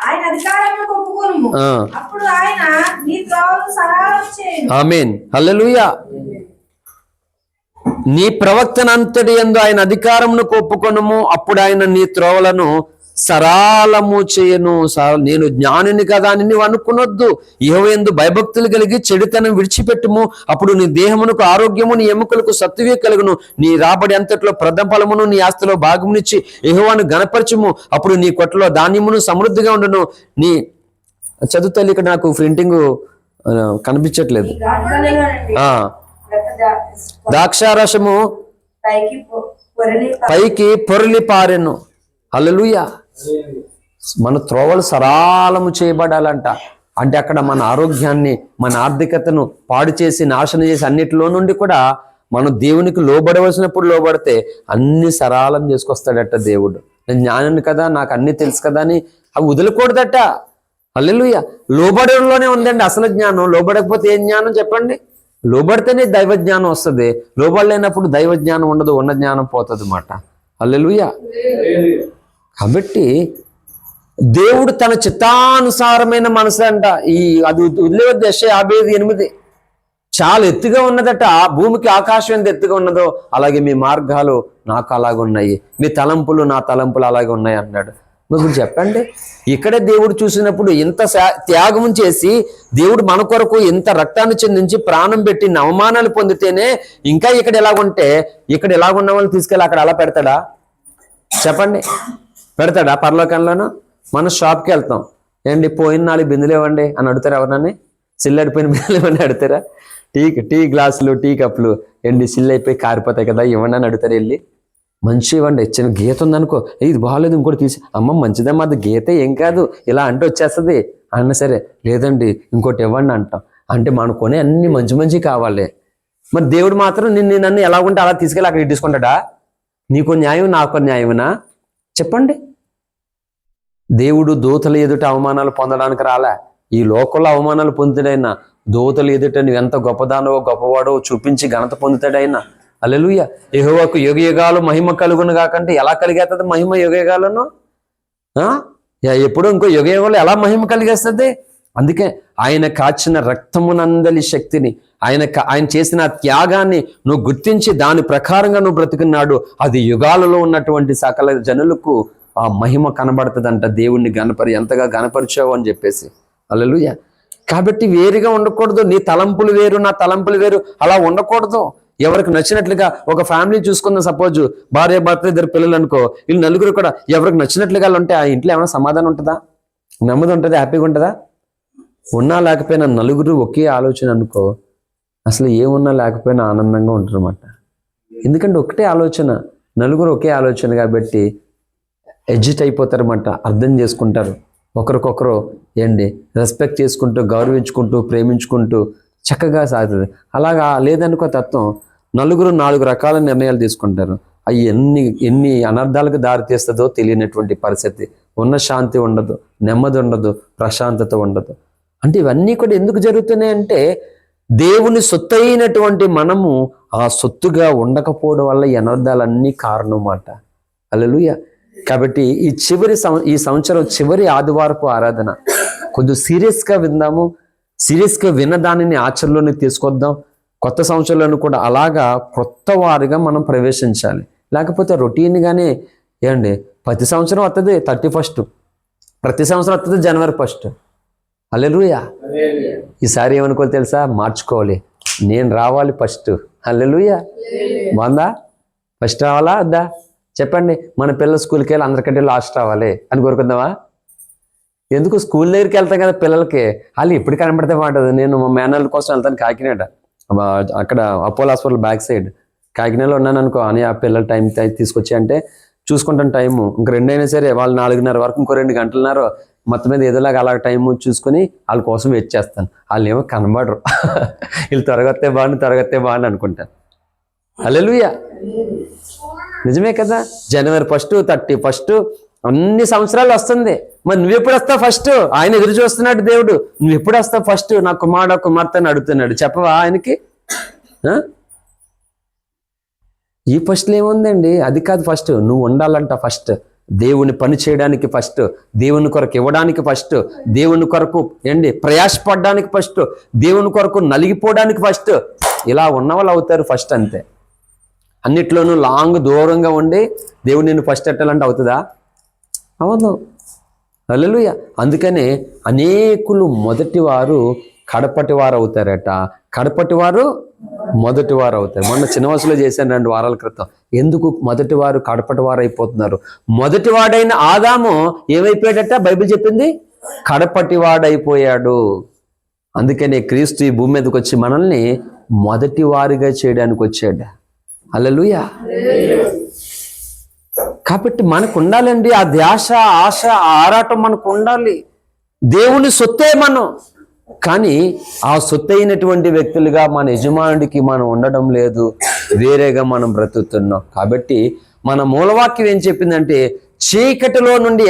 ఆయన అధికారమును ఒప్పుకొనుము, అప్పుడు ఆయన నీ త్రోవలను సరళం చేయును. ఆమేన్. హల్లెలూయా. నీ ప్రవక్తన అంతటి యందు ఆయన అధికారమును ఒప్పుకొనుము, అప్పుడు ఆయన నీ త్రోవలను సరళము చేయను. నేను జ్ఞానిని కదా అని నువ్వు అనుకునొద్దు. యెహోవా యందు భయభక్తులు కలిగి చెడుతనం విడిచిపెట్టుము, అప్పుడు నీ దేహమునకు ఆరోగ్యము, నీ ఎముకలకు సత్తువే కలుగును. నీ రాబడి అంతట్లో ప్రథమ ఫలమును, నీ ఆస్తిలో భాగమునిచ్చి యెహోవాను గణపరచుము, అప్పుడు నీ కొట్టలో ధాన్యమును సమృద్ధిగా ఉండును. నీ చదువుతల్లి, ఇక్కడ నాకు ప్రింటింగ్ కనిపించట్లేదు. ద్రాక్షారసము పైకి పొరలి పారెను. హల్లెలూయా. మన త్రోవలు సరాలము చేయబడాలంట. అంటే అక్కడ మన ఆరోగ్యాన్ని, మన ఆర్థికతను పాడు చేసి, నాశనం చేసి, అన్నిటిలో నుండి కూడా మనం దేవునికి లోబడవలసినప్పుడు లోబడితే అన్ని సరాలం చేసుకొస్తాడట దేవుడు. నేను జ్ఞానాన్ని కదా, నాకు అన్ని తెలుసు కదా అని అవి వదలకూడదట. హల్లెలూయా. లోబడంలోనే ఉందండి అసలు జ్ఞానం. లోబడకపోతే ఏం జ్ఞానం చెప్పండి? లోబడితేనే దైవ జ్ఞానం వస్తుంది. లోబడలేనప్పుడు దైవ జ్ఞానం ఉండదు, ఉన్న జ్ఞానం పోతుంది అన్నమాట. హల్లెలూయా. కాబట్టి దేవుడు తన చిత్తానుసారమైన మనసు అంట. అది వదిలేవద్దు. యెషయా 55:8 చాలా ఎత్తుగా ఉన్నదట. భూమికి ఆకాశం ఎంత ఎత్తుగా ఉన్నదో అలాగే మీ మార్గాలు నాకు అలాగే ఉన్నాయి, మీ తలంపులు నా తలంపులు అలాగే ఉన్నాయి అన్నాడు. ఇప్పుడు చెప్పండి, ఇక్కడే దేవుడు చూసినప్పుడు ఇంత త్యాగం చేసి దేవుడు మన కొరకు ఇంత రక్తాన్ని చెందించి ప్రాణం పెట్టి అవమానాలు పొందితేనే ఇంకా ఇక్కడ ఎలాగుంటే, ఇక్కడ ఎలాగున్న వాళ్ళని తీసుకెళ్ళి అక్కడ అలా పెడతాడా చెప్పండి? పెడతాడా? పరలోకంలోనూ మనం షాప్కి వెళ్తాం, ఏంటి పోయిన 4 బిందులు ఇవ్వండి అని అడుగుతారా? ఎవరన్నా సిల్లడిపోయిన బిందులు ఇవ్వండి అడుగుతారా? టీ గ్లాసులు, టీ కప్పులు ఏంటి సిల్ అయిపోయి కారిపోతాయి కదా, ఇవ్వండి అని అడుగుతారు. వెళ్ళి మంచి ఇవ్వండి, చిన్న గీత ఉందనుకో, ఇది బాగాలేదు ఇంకోటి తీసి, అమ్మ మంచిదమ్మా అది గీత ఏం కాదు ఇలా అంటే వచ్చేస్తుంది అన్న. సరే లేదండి ఇంకోటి ఇవ్వండి అంటాం. అంటే మనం కొనే అన్ని మంచి కావాలి. మరి దేవుడు మాత్రం నన్ను ఎలా ఉంటే అలా తీసుకెళ్ళి అక్కడ తీసుకుంటాడా? నీకు న్యాయం నాకు న్యాయమనా చెప్పండి? దేవుడు దూతల ఎదుట అవమానాలు పొందడానికి రాలే. ఈ లోకంలో అవమానాలు పొందుతాడైనా దూతల ఎదుట నువ్వు ఎంత గొప్పదానో గొప్పవాడో చూపించి ఘనత పొందుతాడైనా. హల్లెలూయా. యెహోవాకు యుగయుగాలు మహిమ కలుగును కాకంటే ఎలా కలిగేస్తుంది మహిమ యుగయుగాలను? ఎప్పుడు ఇంకో యుగయుగంలో ఎలా మహిమ కలిగేస్తుంది? అందుకే ఆయన కాచిన రక్తమునందలి శక్తిని, ఆయన చేసిన త్యాగాన్ని నువ్వు గుర్తించి దాని ప్రకారంగా నువ్వు బ్రతుకున్నాడు. అది యుగాలలో ఉన్నటువంటి సకల జనులకు ఆ మహిమ కనబడుతుందంట. దేవుణ్ణి ఎంతగా గణపరిచావు అని చెప్పేసి. హల్లెలూయా. కాబట్టి వేరుగా ఉండకూడదు. నీ తలంపులు వేరు, నా తలంపులు వేరు, అలా ఉండకూడదు. ఎవరికి నచ్చినట్లుగా ఒక ఫ్యామిలీ చూసుకుందాం. సపోజ్ భార్య భర్త 2 పిల్లలు అనుకో, వీళ్ళు నలుగురు కూడా ఎవరికి నచ్చినట్లుగా ఉంటే ఆ ఇంట్లో ఏమైనా సమాధానం ఉంటుందా? నెమ్మది ఉంటుందా? హ్యాపీగా ఉంటుందా? ఉన్నా లేకపోయినా నలుగురు ఒకే ఆలోచన అనుకో, అసలు ఏమున్నా లేకపోయినా ఆనందంగా ఉంటారన్నమాట. ఎందుకంటే ఒకటే ఆలోచన, నలుగురు ఒకే ఆలోచన కాబట్టి ఎడ్జిట్ అయిపోతారన్నమాట. అర్థం చేసుకుంటారు, ఒకరికొకరు రెస్పెక్ట్ చేసుకుంటూ, గౌరవించుకుంటూ, ప్రేమించుకుంటూ చక్కగా సాగుతుంది. అలాగా లేదనుకో తత్వం, నలుగురు 4 రకాల నిర్ణయాలు తీసుకుంటారు. అవి ఎన్ని అనర్థాలకు దారి తీస్తుందో తెలియనటువంటి పరిస్థితి. ఉన్న శాంతి ఉండదు, నెమ్మది ఉండదు, ప్రశాంతత ఉండదు. అంటే ఇవన్నీ కూడా ఎందుకు జరుగుతున్నాయంటే దేవుని సొత్తు అయినటువంటి మనము ఆ సొత్తుగా ఉండకపోవడం వల్ల ఈ అనర్థాలన్నీ కారణం మాట. హల్లెలూయా. కాబట్టి ఈ సంవత్సరం చివరి ఆదివారపు ఆరాధన కొద్దిగా సీరియస్గా విందాము. సీరియస్గా విన్న దానిని ఆచరణలోకి తీసుకొద్దాం. కొత్త సంవత్సరంలోనూ కూడా అలాగా కొత్త వారిగా మనం ప్రవేశించాలి. లేకపోతే రొటీన్గానే ప్రతి సంవత్సరం వస్తుంది 31st, ప్రతి సంవత్సరం వస్తుంది January 1st. హల్లెలూయా. ఈసారి ఏమనుకోవాలి తెలుసా? మార్చుకోవాలి. నేను రావాలి ఫస్ట్. హల్లెలూయా. బాగుందా? ఫస్ట్ రావాలా వద్దా? చెప్పండి. మన పిల్లల స్కూల్కి వెళ్ళి అందరికంటే లాస్ట్ రావాలి అని కోరుకుందామా? ఎందుకు? స్కూల్ దగ్గరికి వెళ్తాం కదా పిల్లలకి, వాళ్ళు ఎప్పుడు కనబడితే బాగుంటుంది. నేను మా మేనల్ కోసం వెళ్తాను కాకినాడ, అక్కడ అపోలో హాస్పిటల్ బ్యాక్ సైడ్ కాకినాడలో ఉన్నాను అనుకో అని, ఆ పిల్లల టైం తీసుకొచ్చి అంటే చూసుకుంటాను టైము. ఇంక 2 అయినా సరే, వాళ్ళు 4:30 వరకు ఇంకో 2 గంటలున్నారు. మొత్తం మీద ఏదోలాగా అలా టైం చూసుకొని వాళ్ళ కోసం వెయిట్ చేస్తాను. వాళ్ళు ఏమో కనబడరు. వీళ్ళు త్వరగొత్తే బాగుండు అనుకుంటాను. హల్లెలూయా. నిజమే కదా? January 1st, 31st అన్ని సంవత్సరాలు వస్తుంది. మరి నువ్వు ఎప్పుడు వస్తావు ఫస్ట్? ఆయన ఎదురు చూస్తున్నాడు దేవుడు. నువ్వు ఎప్పుడు వస్తావు ఫస్ట్? నా కుమార్తె అని అడుగుతున్నాడు. చెప్పవా ఆయనకి? ఈ ఫస్ట్లో ఏముందండి? అది కాదు ఫస్ట్. నువ్వు ఉండాలంట ఫస్ట్. దేవుని పని చేయడానికి ఫస్ట్, దేవుని కొరకు ఇవ్వడానికి ఫస్ట్, దేవుని కొరకు ప్రయాసపడడానికి ఫస్ట్, దేవుని కొరకు నలిగిపోవడానికి ఫస్ట్. ఇలా ఉన్నవాళ్ళు అవుతారు ఫస్ట్, అంతే. అన్నిట్లోనూ దూరంగా ఉండి దేవుడు నిన్ను ఫస్ట్ ఎట్టాలంటే అవుతుందా? అవదు. హల్లెలూయా. అందుకనే అనేకులు మొదటివారు కడపటివారు అవుతారట, కడపటివారు మొదటివారు అవుతారు. మొన్న చిన్నవయసులో చేశాను 2 వారాల క్రితం. ఎందుకు మొదటివారు కడపటివారు అయిపోతున్నారు? మొదటివాడైన ఆదాము ఏమైపోయాడట? బైబిల్ చెప్పింది కడపటివాడైపోయాడు. అందుకనే క్రీస్తు ఈ భూమి మీదకి వచ్చి మనల్ని మొదటివారిగా చేయడానికి వచ్చాడు. హల్లెలూయా. కాబట్టి మనకు ఉండాలండి ఆ ధ్యాస, ఆశ, ఆరాటం మనకు ఉండాలి. దేవుని సొత్తే మనం. కానీ ఆ సొత్తైనటువంటి వ్యక్తులుగా మన యజమానుడికి మనం ఉండడం లేదు, వేరేగా మనం బ్రతుకుతున్నాం. కాబట్టి మన మూలవాక్యం ఏం చెప్పిందంటే, చీకటిలో నుండి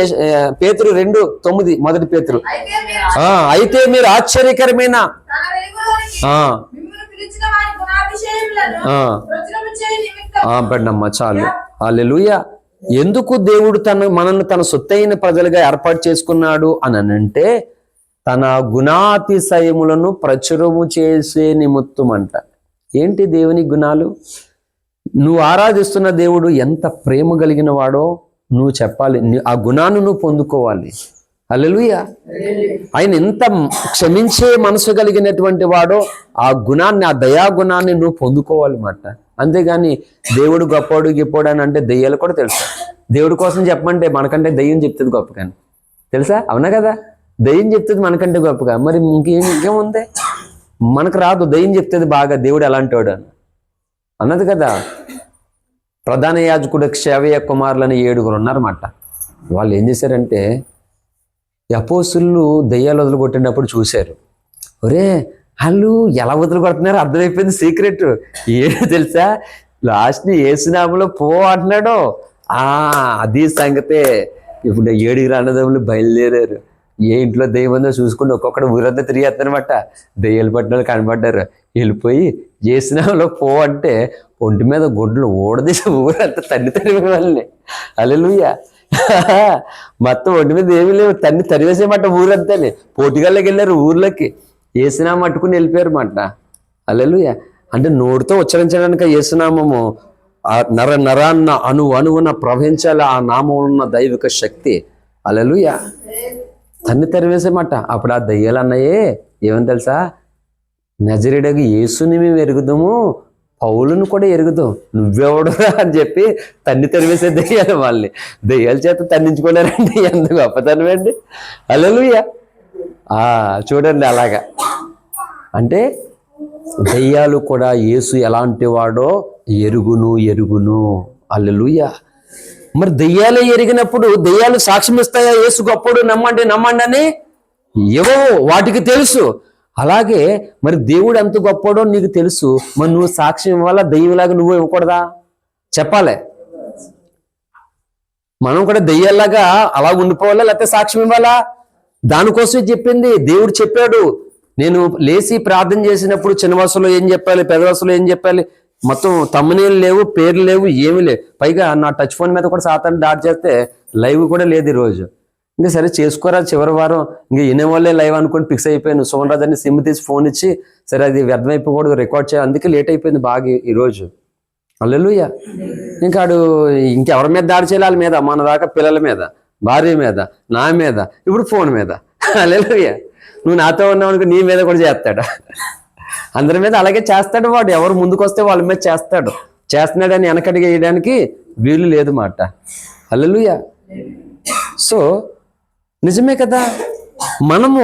పేతురు 2:9 మొదటి పేతురు, అయితే మీరు ఆశ్చర్యకరమైన పడినమ్మా చాలు. హల్లెలూయా. ఎందుకు దేవుడు మనల్ని తన సొత్తైన ప్రజలుగా ఏర్పాటు చేసుకున్నాడు అని అంటే, తన గుణాతిశయములను ప్రచురము చేసే నిమిత్తం అంట. ఏంటి దేవుని గుణాలు? నువ్వు ఆరాధిస్తున్న దేవుడు ఎంత ప్రేమ కలిగిన వాడో నువ్వు చెప్పాలి. ఆ గుణాన్ని నువ్వు పొందుకోవాలి. హల్లెలూయా. ఆయన ఎంత క్షమించే మనసు కలిగినటువంటి వాడో ఆ గుణాన్ని, ఆ దయా గుణాన్ని నువ్వు పొందుకోవాలి మాట. అంతేగాని దేవుడు గొప్పోడు గిప్పోడు అని అంటే దెయ్యాలు కూడా తెలుసా? దేవుడి కోసం చెప్పమంటే మనకంటే దెయ్యం చెప్తుంది గొప్ప, కానీ తెలుసా? అవునా కదా? దెయ్యం చెప్తుంది మనకంటే గొప్పగా. మరి ఇంకేముంది? మనకు రాదు, దెయ్యం చెప్తుంది బాగా దేవుడు ఎలాంటి వాడు అని అన్నది కదా. ప్రధాన యాజకుడు క్షేవయ్య కుమారులని 7 ఉన్నారన్నమాట. వాళ్ళు ఏం చేశారంటే, అపోస్తులు దెయ్యాలు వదిలికొట్టినప్పుడు చూశారు. ఒరే వాళ్ళు ఎలా వదిలికొడుతున్నారు అర్థమైపోయింది. సీక్రెట్ ఏదో తెలుసా? లాస్ట్ని యేసునామములో పో అంటున్నాడు. అది సంగతే. ఇప్పుడు 7 అన్నదమ్ములు బయలుదేరారు. ఏ ఇంట్లో దెయ్యం ఉందో చూసుకుంటూ ఒక్కొక్కడు ఊరంతా తిరిగేస్తారనమాట. దెయ్యాలు పట్టిన వాళ్ళు కనబడ్డారు. వెళ్ళిపోయి యేసునామములో పో అంటే ఒంటి మీద గుడ్లు ఊడదీసి ఊరంతా తల్లి వాళ్ళని. హల్లెలూయా. మొత్తం ఒంటి మీద ఏమీ లేవు, తరివేసేమాట ఊరంతానే. పోటీగాళ్ళకి వెళ్ళారు ఊర్లోకి, ఏసునామం పట్టుకుని వెళ్ళిపోయారు మాట. హల్లెలూయా. అంటే నోటితో ఉచ్చరించడానికి ఏసునామము ఆ నరాన్న అణువున ప్రవహించాలి ఆ నామం ఉన్న దైవిక శక్తి. హల్లెలూయా. తరివేసేమాట. అప్పుడు ఆ దయ్యాలు అన్నాయే ఏమని తెలుసా, నజరేయుడగు యేసుని మేము ఎరుగుదాము, పౌలును కూడా ఎరుగుదాం, నువ్వెవడురా అని చెప్పి తరివేసే దయ్యాలు. వాళ్ళని దయ్యాల చేత తన్నించుకున్నారండి. ఎంత గొప్పతనం అండి. హల్లెలూయా. చూడండి అలాగా. అంటే దయ్యాలు కూడా యేసు ఎలాంటి వాడో ఎరుగును. హల్లెలూయా. మరి దయ్యాలు ఎరిగినప్పుడు దయ్యాలు సాక్ష్యం ఇస్తాయా, యేసు గొప్పడు నమ్మండి అని? ఏవో వాటికి తెలుసు. అలాగే మరి దేవుడు ఎంత గొప్పడో నీకు తెలుసు, మరి నువ్వు సాక్ష్యం ఇవ్వాలా? దయ్యంలాగా నువ్వు ఇవ్వకూడదా? చెప్పాలి. మనం కూడా దయ్యాల్లాగా అలా ఉండిపోవాలా, లేకపోతే సాక్ష్యం ఇవ్వాలా? దానికోసమే చెప్పింది. దేవుడు చెప్పాడు, నేను లేచి ప్రార్థన చేసినప్పుడు చిన్న వరుసలో ఏం చెప్పాలి, పెద్ద వరుసలో ఏం చెప్పాలి, మొత్తం తమ్మునీళ్ళు లేవు, పేర్లు లేవు, ఏమీ లేవు. పైగా నా టచ్ ఫోన్ మీద కూడా సాతాను దాడి చేస్తే లైవ్ కూడా లేదు ఈరోజు. ఇంకా సరే చేసుకోరా, చివరి వారం ఇంకా వినేవాళ్ళే లైవ్ అనుకుని ఫిక్స్ అయిపోయాను. సోమన్ రాజు అని సిమ్ తీసి ఫోన్ ఇచ్చి, సరే అది వ్యర్థమైపోకూడదు, రికార్డ్ చేయాలి, అందుకే లేట్ అయిపోయింది బాగా ఈరోజు. హల్లెలూయా. ఇంకెవరి మీద దాడి చేయాలి? వాళ్ళ మీద, మన దాకా పిల్లల మీద, భార్య మీద, నా మీద, ఇప్పుడు ఫోన్ మీద. హల్లెలూయా. నువ్వు నాతో ఉన్నావు, నీ మీద కూడా చేస్తాడు. అందరి మీద అలాగే చేస్తాడు వాడు. ఎవరు ముందుకు వస్తే వాళ్ళ మీద చేస్తున్నాడని వెనకడిగా వేయడానికి వీలు లేదు మాట. హల్లెలూయా. సో నిజమే కదా, మనము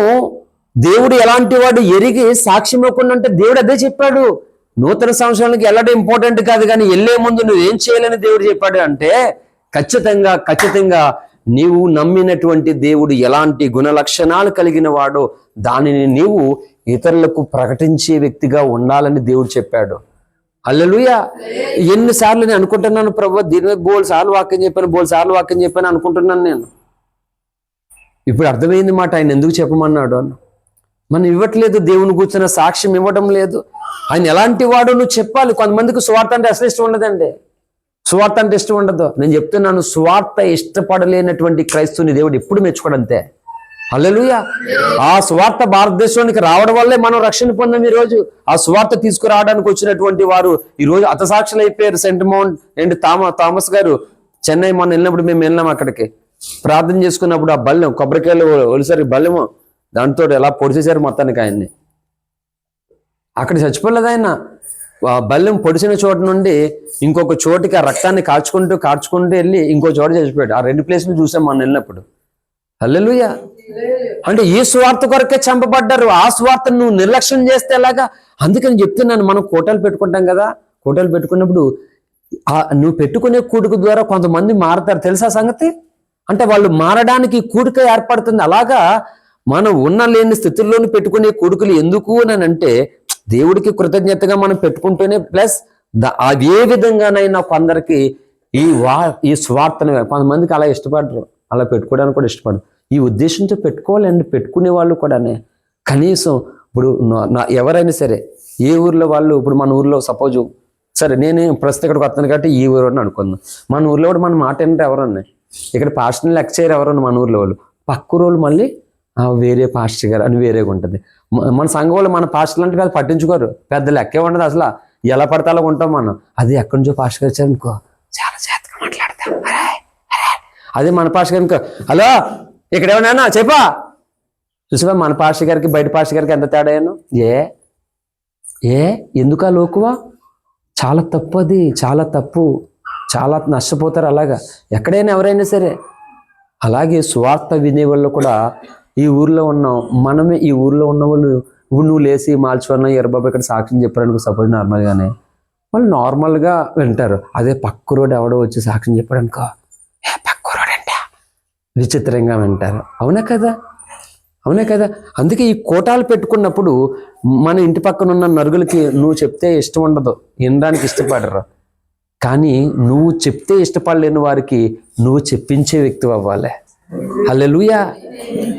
దేవుడు ఎలాంటి వాడు ఎరిగి సాక్ష్యం ఇవ్వకుండా అంటే దేవుడు అదే చెప్పాడు. నూతన సంవత్సరానికి వెళ్ళడం ఇంపార్టెంట్ కాదు, కానీ వెళ్ళే ముందు నువ్వు ఏం చేయాలని దేవుడు చెప్పాడు అంటే, ఖచ్చితంగా నీవు నమ్మినటువంటి దేవుడు ఎలాంటి గుణ లక్షణాలు కలిగిన వాడో దానిని నీవు ఇతరులకు ప్రకటించే వ్యక్తిగా ఉండాలని దేవుడు చెప్పాడు. హల్లెలూయా. ఎన్నిసార్లు నేను అనుకుంటున్నాను, ప్రభు దీని మీద బోల్ సార్లు వాక్యం చెప్పాను అనుకుంటున్నాను నేను. ఇప్పుడు అర్థమైంది మాట, ఆయన ఎందుకు చెప్పమన్నాడు అన్న. మనం ఇవ్వట్లేదు, దేవుని కూర్చున్న సాక్ష్యం ఇవ్వడం లేదు. ఆయన ఎలాంటి వాడు నువ్వు చెప్పాలి. కొంతమందికి స్వార్థ అంటే అసలు ఇష్టం ఉండదండి. స్వార్థ అంటే ఇష్టం ఉండదు. నేను చెప్తున్నాను, స్వార్థ ఇష్టపడలేనటువంటి క్రైస్తవుని దేవుడు ఎప్పుడు మెచ్చుకోడంతే. హల్లెలూయా. ఆ స్వార్థ భారతదేశానికి రావడం వల్లే మనం రక్షణ పొందాం. ఈరోజు ఆ స్వార్థ తీసుకురావడానికి వచ్చినటువంటి వారు ఈరోజు హతసాక్షులు అయిపోయారు. సెంట్ మౌంట్ అండ్ థామస్ గారు చెన్నై మొన్న వెళ్ళినప్పుడు మేము వెళ్ళాం. అక్కడికి ప్రార్థన చేసుకున్నప్పుడు ఆ బల్లెం, కొబ్బరికాయలు ఒలిసారి బల్లెము, దాంతో ఎలా పొడిచేశారు మొత్తానికి ఆయన్ని. అక్కడ చచ్చిపోలేదు ఆయన. బల్లెం పొడిచిన చోటు నుండి ఇంకొక చోటికి ఆ రక్తాన్ని కాచుకుంటూ వెళ్ళి ఇంకో చోట చచ్చిపోయాడు. ఆ 2 ప్లేసులు చూసాం మనం వెళ్ళినప్పుడు. హల్లెలూయా. అంటే ఈ స్వార్థ కొరకే చంపబడ్డారు. ఆ స్వార్థను నువ్వు నిర్లక్ష్యం చేస్తే ఎలాగా? అందుకని చెప్తున్నాను, మనం కోటలు పెట్టుకుంటాం కదా. కోటలు పెట్టుకున్నప్పుడు నువ్వు పెట్టుకునే కూడుకు ద్వారా కొంతమంది మారతారు, తెలుసా సంగతి? అంటే వాళ్ళు మారడానికి కూడిక ఏర్పడుతుంది. అలాగా మనం లేని స్థితుల్లోని పెట్టుకునే కూడుకులు ఎందుకు అని అంటే, దేవుడికి కృతజ్ఞతగా మనం పెట్టుకుంటూనే, ప్లస్ అదే విధంగానైనా కొందరికి ఈ స్వార్థను కొంతమందికి అలా ఇష్టపడరు, అలా పెట్టుకోవడానికి కూడా ఇష్టపడరు. ఈ ఉద్దేశంతో పెట్టుకోవాలండి. పెట్టుకునే వాళ్ళు కూడానే కనీసం ఇప్పుడు ఎవరైనా సరే ఏ ఊర్లో వాళ్ళు, ఇప్పుడు మన ఊర్లో సపోజ్ సరే నేను ప్రస్తుతం ఇక్కడికి వస్తాను కాబట్టి ఈ ఊరు అని అనుకుందాం. మన ఊర్లో కూడా మన మాట ఏంటంటే ఎవరన్నా ఇక్కడ పాస్టర్ని లెక్చర్ ఎవరన్నా మన ఊర్లో వాళ్ళు, పక్క రోజులు మళ్ళీ వేరే పాస్టర్ గారు అని వేరేగా ఉంటుంది. మన సంఘం వాళ్ళు మన పాస్టర్లు అంటే అది పట్టించుకోరు, పెద్ద లెక్కే ఉండదు అసలు. ఎలా పడితే అలా ఉంటాం మనం. అది ఎక్కడి నుంచో పాస్టర్ గారు వచ్చారనుకో చాలా జాగ్రత్తగా మాట్లాడతాం. అదే మన పాస్టర్ గారు అనుకో, హలో ఇక్కడ ఏమన్నా చెప్పా, చూసావా మన పాస్టర్ గారికి బయట పాస్టర్ గారికి ఎంత తేడా అయ్యాను. ఎందుకు ఆ లోకువా? చాలా తప్పు, అది చాలా తప్పు, చాలా నష్టపోతారు. అలాగా ఎక్కడైనా ఎవరైనా సరే. అలాగే స్వార్థ వినేవాళ్ళు కూడా ఈ ఊర్లో ఉన్నాం, మనమే ఈ ఊర్లో ఉన్న వాళ్ళు. ఇప్పుడు నువ్వు లేచి మార్చుకున్న ఎర్రబాబు ఇక్కడ సాక్ష్యం చెప్పారనుకో, సపోజ్ నార్మల్గానే వాళ్ళు నార్మల్గా వింటారు. అదే పక్క రోడ్ ఎవడో వచ్చి సాక్ష్యం చెప్పాడనుకో, పక్క రోడ్ అంటే విచిత్రంగా వింటారు. అవునా కదా? అందుకే ఈ కోటాలు పెట్టుకున్నప్పుడు మన ఇంటి పక్కన ఉన్న నరుగులకి నువ్వు చెప్తే ఇష్టం ఉండదు, వినడానికి ఇష్టపడరు. కానీ నువ్వు చెప్తే ఇష్టపడలేని వారికి నువ్వు చెప్పించే వ్యక్తి అవ్వాలి. హల్లెలూయా.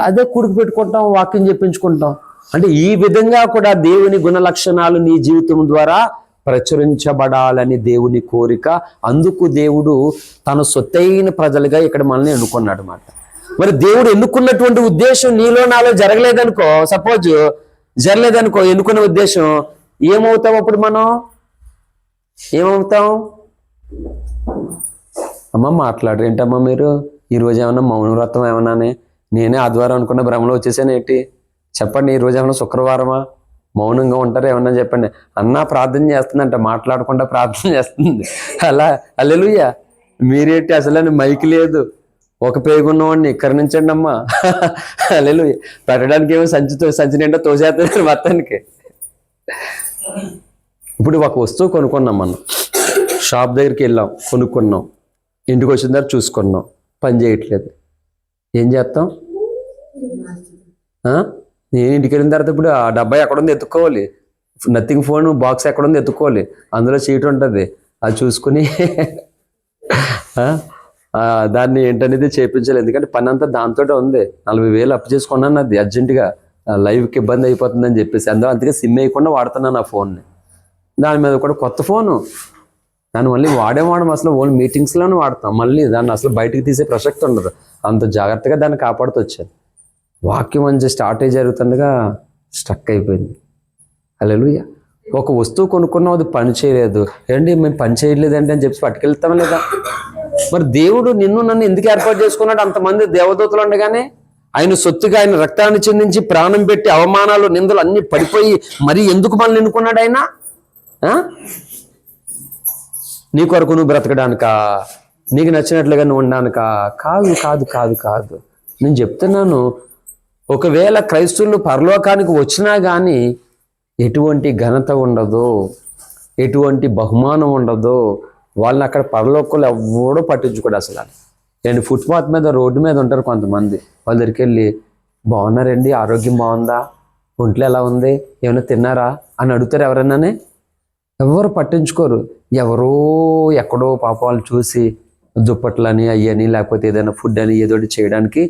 అదే కూడుకు పెట్టుకుంటాం, వాక్యం చెప్పించుకుంటాం. అంటే ఈ విధంగా కూడా దేవుని గుణ లక్షణాలు నీ జీవితం ద్వారా ప్రచురించబడాలని దేవుని కోరిక. అందుకు దేవుడు తన సొత్తైన ప్రజలుగా ఇక్కడ మనల్ని ఎన్నుకున్నాడు అన్నమాట. మరి దేవుడు ఎన్నుకున్నటువంటి ఉద్దేశం నీలో నాలో జరగలేదనుకో, సపోజ్ జరగలేదనుకో ఎన్నుకున్న ఉద్దేశం, ఏమవుతాం అప్పుడు మనం? ఏమవుతాం? అమ్మ మాట్లాడరు ఏంటమ్మా మీరు? ఈరోజు ఏమన్నా మౌన వ్రతం ఏమన్నానే? నేనే ఆదివారం అనుకున్న భ్రమలో వచ్చేసాను ఏంటి? చెప్పండి, ఈరోజు ఏమన్నా శుక్రవారమా? మౌనంగా ఉంటారు ఏమన్నా చెప్పండి. అన్నా ప్రార్థన చేస్తుందంట, మాట్లాడకుండా ప్రార్థన చేస్తుంది. అలా హల్లెలూయా. మీరేంటి అసలు మైక్ లేదు, ఒక పేగున్నవాడిని ఇక్కడ నుంచండి అమ్మా. హల్లెలూయా. పెట్టడానికి ఏమో సంచి నిండా తోసేస్తారు మొత్తానికి. ఇప్పుడు ఒక వస్తువు కొనుక్కున్నాం, మనం షాప్ దగ్గరికి వెళ్ళాం, కొనుక్కున్నాం, ఇంటికి వచ్చిన తర్వాత చూసుకున్నాం, పని చేయట్లేదు. ఏం చేస్తాం? నేను ఇంటికి వెళ్ళిన తర్వాత ఇప్పుడు ఆ డబ్బా ఎక్కడుంది ఎత్తుక్కోవాలి, నథింగ్ ఫోన్ బాక్స్ ఎక్కడుంది ఎత్తుక్కోవాలి, అందులో సీట్ ఉంటుంది, అది చూసుకుని దాన్ని ఏంటనేది చేయించాలి. ఎందుకంటే పని అంతా దాంతో ఉంది. 40,000 అప్పు చేసుకున్నాను, అది అర్జెంటుగా లైవ్కి ఇబ్బంది అయిపోతుందని చెప్పేసి అందుకే సిమ్ వేయకుండా వాడుతున్నాను ఆ ఫోన్ని. దాని మీద కూడా కొత్త ఫోను, దాన్ని మళ్ళీ వాడేవాడం అసలు ఓన్లీ మీటింగ్స్లోనే వాడతాం, మళ్ళీ దాన్ని అసలు బయటికి తీసే ప్రసక్తి ఉండదు. అంత జాగ్రత్తగా దాన్ని కాపాడుతూ వచ్చాను. వాక్యం మంచి స్టార్ట్ అయ్యి జరుగుతుండగా స్టక్ అయిపోయింది. హల్లెలూయా. ఒక వస్తువు కొనుక్కున్నాం, అది పని చేయలేదు. ఏంటి మేము పని చేయలేదండి అని చెప్పి పట్టుకెళ్తాం లేదా? మరి దేవుడు నిన్ను నన్ను ఎందుకు ఏర్పాటు చేసుకున్నాడు? అంతమంది దేవదూతలు ఉండగానే ఆయన సొత్తుగా ఆయన రక్తాన్ని చెందించి ప్రాణం పెట్టి అవమానాలు నిందలు అన్ని పడిపోయి మరి ఎందుకు మనల్ని ఎన్నుకున్నాడు ఆయన? నీ కొరకు నువ్వు బ్రతకడానికా? నీకు నచ్చినట్లుగా నువ్వు ఉండడానికా? కాదు కాదు కాదు కాదు. నేను చెప్తున్నాను, ఒకవేళ క్రైస్తవులు పరలోకానికి వచ్చినా కానీ ఎటువంటి ఘనత ఉండదు, ఎటువంటి బహుమానం ఉండదు. వాళ్ళని అక్కడ పరలోకంలో ఎవడో పట్టించుకోడు అసలు. అండ్ ఫుట్పాత్ మీద, రోడ్డు మీద ఉంటారు కొంతమంది. వాళ్ళ దగ్గరికి వెళ్ళి, బాగున్నారండి, ఆరోగ్యం బాగుందా, ఒంట్లో ఎలా ఉంది, ఏమైనా తిన్నారా అని అడుగుతారు ఎవరన్నానే? ఎవరు పట్టించుకోరు. ఎవరో ఎక్కడో పాపాలు చూసి దుప్పట్లని అయ్యని లేకపోతే ఏదైనా ఫుడ్ అని ఏదోటి చేయడానికి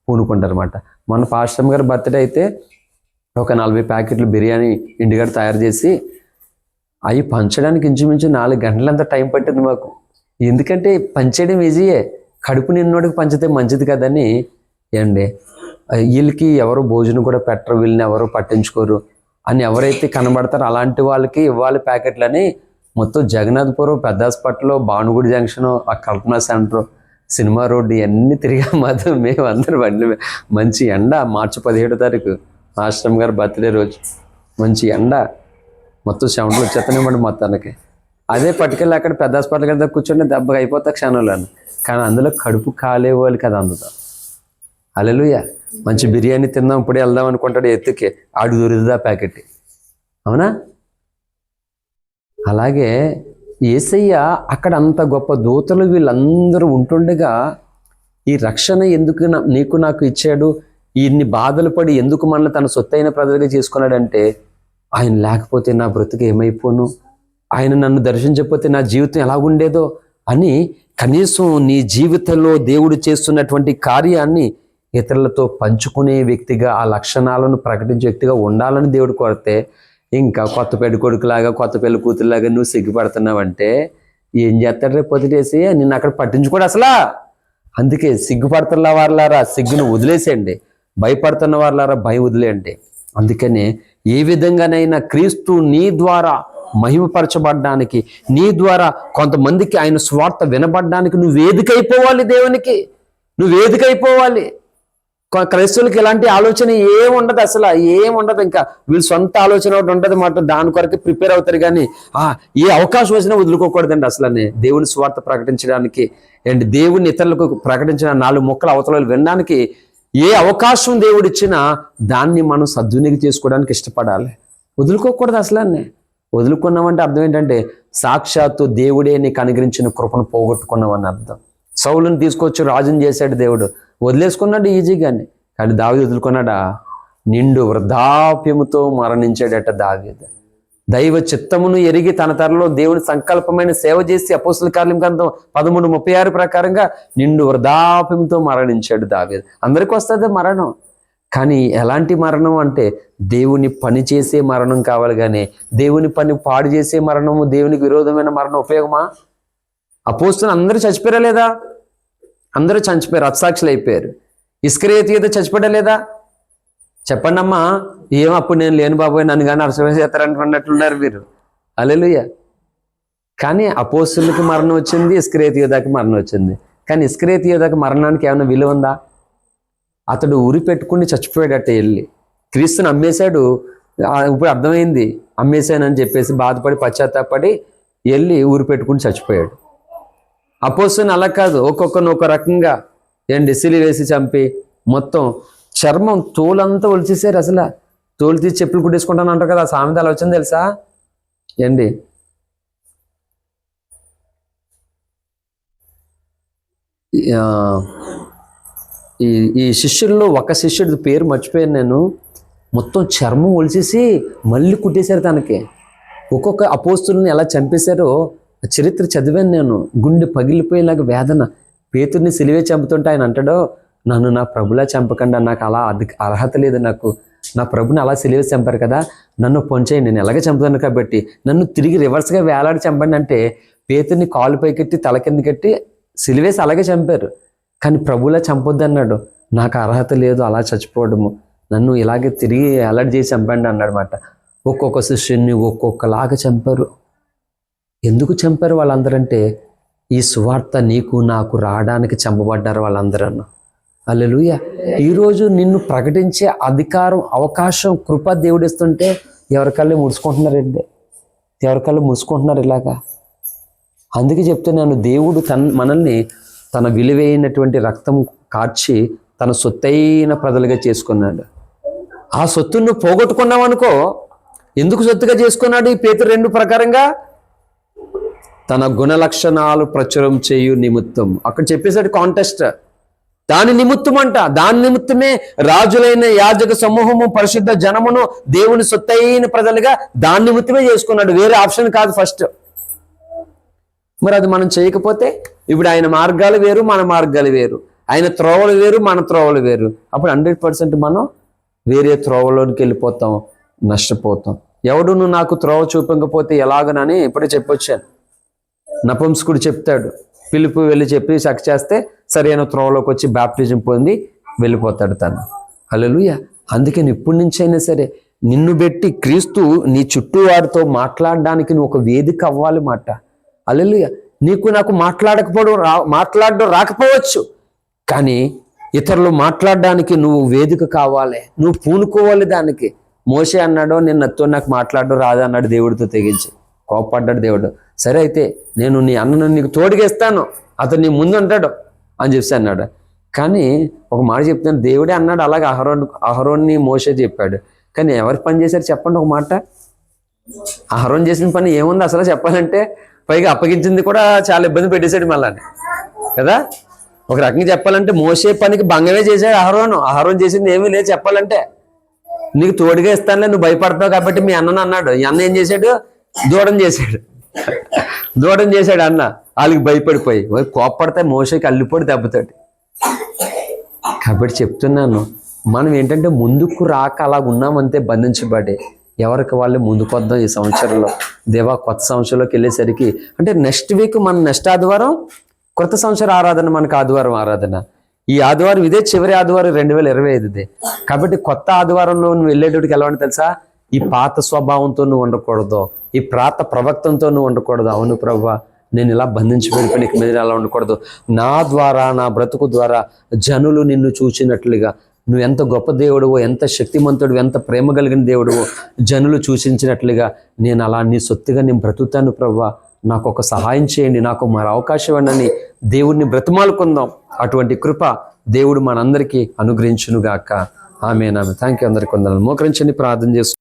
పూనుకుంటారు అనమాట. మన పాస్టర్ గారి బర్త్డే అయితే ఒక 40 ప్యాకెట్లు బిర్యానీ ఇంటికాడ తయారు చేసి అవి పంచడానికి ఇంచుమించు 4 గంటలంతా టైం పట్టింది మాకు. ఎందుకంటే పంచేయడం ఈజీయే, కడుపు నిన్నోడికి పంచితే మంచిది కదని. ఏండి వీళ్ళకి ఎవరు భోజనం కూడా పెట్టరు, వీళ్ళని ఎవరు పట్టించుకోరు అని ఎవరైతే కనబడతారో అలాంటి వాళ్ళకి ఇవ్వాలి ప్యాకెట్లని మొత్తం జగన్నాథపురం, పెద్ద హాస్పిటల్, భానుగుడి జంక్షన్, ఆ కల్పనా సెంటర్, సినిమా రోడ్డు ఇవన్నీ తిరిగా మాత్రం మేము అందరూ బండి మంచి ఎండ, మార్చి 17వ తారీఖు ఆశ్రమ్ గారి బర్త్డే రోజు మంచి ఎండ, మొత్తం చెమటలు వచ్చేస్తానేమండి మొత్తానికి. అదే పట్టుకెళ్ళి అక్కడ పెద్ద హాస్పిటల్ కింద కూర్చొని దెబ్బగా అయిపోతా క్షణంలోని. కానీ అందులో కడుపు కాలేవాలి కదా అందులో. హల్లెలూయా. మంచి బిర్యానీ తిందాం ఇప్పుడే వెళ్దాం అనుకుంటాడు, ఎత్తుకే ఆడు దొరుకుతుందా ప్యాకెట్, అవునా? అలాగే యేసయ్య అక్కడ అంత గొప్ప దూతలు వీళ్ళందరూ ఉంటుండగా ఈ రక్షణ ఎందుకు నీకు నాకు ఇచ్చాడు, ఇన్ని బాధలు పడి ఎందుకు మనల్ని తన సొత్తైన ప్రజలుగా చేసుకున్నాడంటే, ఆయన లేకపోతే నా బ్రతుకు ఏమైపోను, ఆయన నన్ను దర్శించకపోతే నా జీవితం ఎలాగుండేదో అని కనీసం నీ జీవితంలో దేవుడు చేస్తున్నటువంటి కార్యాన్ని ఇతరులతో పంచుకునే వ్యక్తిగా, ఆ లక్షణాలను ప్రకటించే వ్యక్తిగా ఉండాలని దేవుడు కోరితే, ఇంకా కొత్త పెళ్లి కొడుకులాగా, కొత్త పెళ్లి కూతురులాగా నువ్వు సిగ్గుపడుతున్నావంటే ఏం చేస్తాడు రేపు పొద్దుటేసి? నిన్ను అక్కడ పట్టించుకోడు అసలా. అందుకే సిగ్గుపడుతున్న వారులారా సిగ్గును వదిలేసేయండి, భయపడుతున్న వారులారా భయం వదిలేయండి. అందుకనే ఏ విధంగానైనా క్రీస్తు నీ ద్వారా మహిమపరచబడ్డానికి, నీ ద్వారా కొంతమందికి ఆయన స్వార్థ వినబడ్డానికి నువ్వు వేదికైపోవాలి. దేవునికి నువ్వు వేదికైపోవాలి. క్రైస్తవులకి ఇలాంటి ఆలోచన ఏముండదు అసలు, ఏముండదు. ఇంకా వీళ్ళు సొంత ఆలోచన ఒకటి ఉంటుంది మాట, దాని కొరకు ప్రిపేర్ అవుతారు. కానీ ఏ అవకాశం వచ్చినా వదులుకోకూడదండి అసలు. దేవుని స్వార్థ ప్రకటించడానికి అండ్ దేవుని ఇతరులకు ప్రకటించిన 4 ముక్కలు అవతల వినడానికి ఏ అవకాశం దేవుడు ఇచ్చినా దాన్ని మనం సద్వినియోగం చేసుకోవడానికి ఇష్టపడాలి, వదులుకోకూడదు అసలు. వదులుకున్నామంటే అర్థం ఏంటంటే సాక్షాత్తు దేవుడే నీకు అనుగ్రహించిన కృపను పోగొట్టుకున్నామని అర్థం. సౌలుని తీసుకొచ్చి రాజుని చేశాడు దేవుడు, వదిలేసుకున్నాడు ఈజీగానే. కానీ దావీదు వదులుకున్నాడా? నిండు వృద్ధాప్యముతో మరణించాడట దావీదు. దైవ చిత్తమును ఎరిగి తన తరలో దేవుని సంకల్పమైన సేవ చేసి అపోస్తల కార్యం గ్రంథం 13:36 ప్రకారంగా నిండు వృద్ధాప్యంతో మరణించాడు దావీదు. అందరికీ వస్తుంది మరణం, కానీ ఎలాంటి మరణం అంటే దేవుని పని చేసే మరణం కావాలి, కానీ దేవుని పని పాడు చేసే మరణము, దేవునికి విరోధమైన మరణం ఉపయోగమా? అపోస్తులు అందరూ చచ్చిపోయారా లేదా? అందరూ చచ్చిపోయారు, హతసాక్షులు అయిపోయారు. ఇస్కరియోతు యూదా చచ్చిపోయా లేదా? చెప్పండి అమ్మా. ఏం అప్పుడు నేను లేని బాబోయ్ నన్ను కానీ అర్థమైపోతారనుకున్నట్లున్నారు మీరు. హల్లెలూయా. కానీ అపోస్తులకి మరణం వచ్చింది, ఇస్కరియోతు యూదాకి మరణం వచ్చింది. కానీ ఇస్కరియోతు యూదాకి మరణానికి ఏమైనా విలువ ఉందా? అతడు ఉరి పెట్టుకుని చచ్చిపోయాడట వెళ్ళి. క్రీస్తుని అమ్మేశాడు. ఇప్పుడు అర్థమైంది, అమ్మేశానని చెప్పేసి బాధపడి పశ్చాత్తాపడి వెళ్ళి ఊరి పెట్టుకుని చచ్చిపోయాడు. అపోస్తుని అలా కాదు, ఒక్కొక్కరిని ఒక రకంగా సిలువ వేసి చంపి మొత్తం చర్మం తోలంతా ఒలిచేసారు. అసలు తోలు తీసి చెప్పులు కుట్టేసుకుంటాను అంటారు కదా, ఆ సామెత అలా వచ్చింది తెలుసా ఏంటి? ఈ శిష్యుల్లో ఒక శిష్యుడి పేరు మర్చిపోయాను నేను. మొత్తం చర్మం ఒలిచేసి మళ్ళీ కుట్టేశారు తనకి. ఒక్కొక్క అపోస్తుల్ని ఎలా చంపేశారో చరిత్ర చదివాను నేను. గుండె పగిలిపోయేలాగా వేదన. పేతుర్ని సిలువే చంపుతుంటే ఆయన అంటాడో, నన్ను నా ప్రభులా చంపకుండా, నాకు అలా అర్హత లేదు, నాకు నా ప్రభుని అలా సిలువ చంపారు కదా, నన్ను పొంచేయండి, నేను ఎలాగ చంపుతాను కాబట్టి నన్ను తిరిగి రివర్స్గా వేలాడి చంపండి అంటే పేతుర్ని కాలు పైకెట్టి తల కింద కట్టి సిలువేసి అలాగే చంపారు. కానీ ప్రభులా చంపొద్దు అన్నాడు. నాకు అర్హత లేదు అలా చచ్చిపోవడము, నన్ను ఇలాగే తిరిగి అలర్ట్ చేసి చంపండి అన్నాడనమాట. ఒక్కొక్క శిష్యుని ఒక్కొక్కలాగా చంపారు. ఎందుకు చంపారు వాళ్ళందరంటే, ఈ సువార్త నీకు నాకు రావడానికి చంపబడ్డారు వాళ్ళందరూ. హల్లెలూయా. ఈరోజు నిన్ను ప్రకటించే అధికారం, అవకాశం, కృప దేవుడు ఇస్తుంటే ఎవరికల్లా ముడుచుకుంటున్నారండి, ఎవరికల్లా ముడుచుకుంటున్నారు ఇలాగా. అందుకే చెప్తున్నాను, దేవుడు మనల్ని తన విలువైనటువంటి రక్తం కార్చి తన సొత్తైన ప్రజలుగా చేసుకున్నాడు. ఆ సొత్తును పోగొట్టుకున్నావు అనుకో, ఎందుకు సొత్తుగా చేసుకున్నాడు? ఈ పేతురు 2 ప్రకారంగా తన గుణ లక్షణాలు ప్రచురం చేయు నిమిత్తం. అక్కడ చెప్పేసాడు కాంటెస్ట్, దాని నిమిత్తం అంట. దాని నిమిత్తమే రాజులైన యాజక సమూహము, పరిశుద్ధ జనమును దేవుని సొత్తైన ప్రజలుగా దాని నిమిత్తమే చేసుకున్నాడు. వేరే ఆప్షన్ కాదు ఫస్ట్. మరి అది మనం చేయకపోతే, ఇప్పుడు ఆయన మార్గాలు వేరు, మన మార్గాలు వేరు, ఆయన త్రోవలు వేరు, మన త్రోవలు వేరు. అప్పుడు 100% మనం వేరే త్రోవలోనికి వెళ్ళిపోతాం, నష్టపోతాం. ఎవడు నువ్వు నాకు త్రోవ చూపకపోతే ఎలాగనని ఇప్పుడే చెప్పొచ్చాను. నపుంసకుడు చెప్తాడు, పిలుపు వెళ్ళి చెప్పి సక్ చేస్తే సరైన త్రోవలోకి వచ్చి బాప్టిజం పొంది వెళ్ళిపోతాడు తను. హల్లెలూయా. అందుకని ఇప్పటి నుంచైనా సరే నిన్ను పెట్టి క్రీస్తు నీ చుట్టూ వారితో మాట్లాడడానికి నువ్వు ఒక వేదిక అవ్వాలి మాట. హల్లెలూయా. నీకు నాకు మాట్లాడడం రాకపోవచ్చు, కానీ ఇతరులు మాట్లాడడానికి నువ్వు వేదిక కావాలి, నువ్వు పూనుకోవాలి దానికి. మోషే అన్నాడు, నేను నాతో నాకు మాట్లాడడం రాదు అన్నాడు దేవుడితో తెగించి. కోపడ్డాడు దేవుడు. సరే అయితే నేను నీ అన్నను నీకు తోడుగేస్తాను, అతను నీ ముందు ఉంటాడు అని చెప్పి అన్నాడు. కానీ ఒక మాట చెప్తాను, దేవుడే అన్నాడు అలాగే అహరోన్ని మోషే చెప్పాడు. కానీ ఎవరు పని చేశారు చెప్పండి ఒక మాట. అహరోన్ చేసిన పని ఏముంది అసలు చెప్పాలంటే? పైగా అప్పగించింది కూడా చాలా ఇబ్బంది పెట్టేశాడు మళ్ళా కదా. ఒక రకంగా చెప్పాలంటే మోసే పనికి భంగమే చేశాడు అహరోన్ చేసింది ఏమీ లేదు చెప్పాలంటే. నీకు తోడుగా ఇస్తానులే, నువ్వు భయపడతావు కాబట్టి మీ అన్నను అన్నాడు. ఈ అన్న ఏం చేశాడు? దూడం చేశాడు అన్న. వాళ్ళకి భయపడిపోయి కోప్పడితే మోసేకి అల్లిపోయి దెబ్బతాడు. కాబట్టి చెప్తున్నాను, మనం ఏంటంటే ముందుకు రాక అలాగ ఉన్నామంతే బంధించబడి. ఎవరికి వాళ్ళు ముందుకు వద్దాం ఈ సంవత్సరంలో. దేవా కొత్త సంవత్సరంలోకి వెళ్ళేసరికి అంటే నెక్స్ట్ వీక్ నెక్స్ట్ ఆదివారం కొత్త సంవత్సర ఆరాధన, మనకు ఆదివారం ఆరాధన. ఈ ఆదివారం ఇదే చివరి ఆదివారం 2025. కాబట్టి కొత్త ఆదివారంలో నువ్వు వెళ్ళేటోడికి ఎలా ఉంటుంది తెలుసా? ఈ పాత స్వభావంతో నువ్వు ఉండకూడదు, ఈ పాత ప్రవక్తంతో నువ్వు ఉండకూడదు. అవును ప్రభువా, నేను ఇలా బంధించబడిపోయి నీకు మీద అలా ఉండకూడదు. నా ద్వారా, నా బ్రతుకు ద్వారా జనులు నిన్ను చూచినట్లుగా, నువ్వు ఎంత గొప్ప దేవుడువో, ఎంత శక్తిమంతుడు, ఎంత ప్రేమ కలిగిన దేవుడువో జనులు సూచించినట్లుగా నేను అలా నీ సొత్తుగా నేను బ్రతుకుతాను ప్రభువా, నాకు ఒక సహాయం చేయండి, నాకు మరో అవకాశం ఇవ్వండి దేవుడిని బ్రతిమాలుకుందాం. అటువంటి కృప దేవుడు మనందరికీ అనుగ్రహించునుగాక. ఆమేన్. Thank you. అందరికీ వందనాలు. మోకరించండి, ప్రార్థన చేస్తూ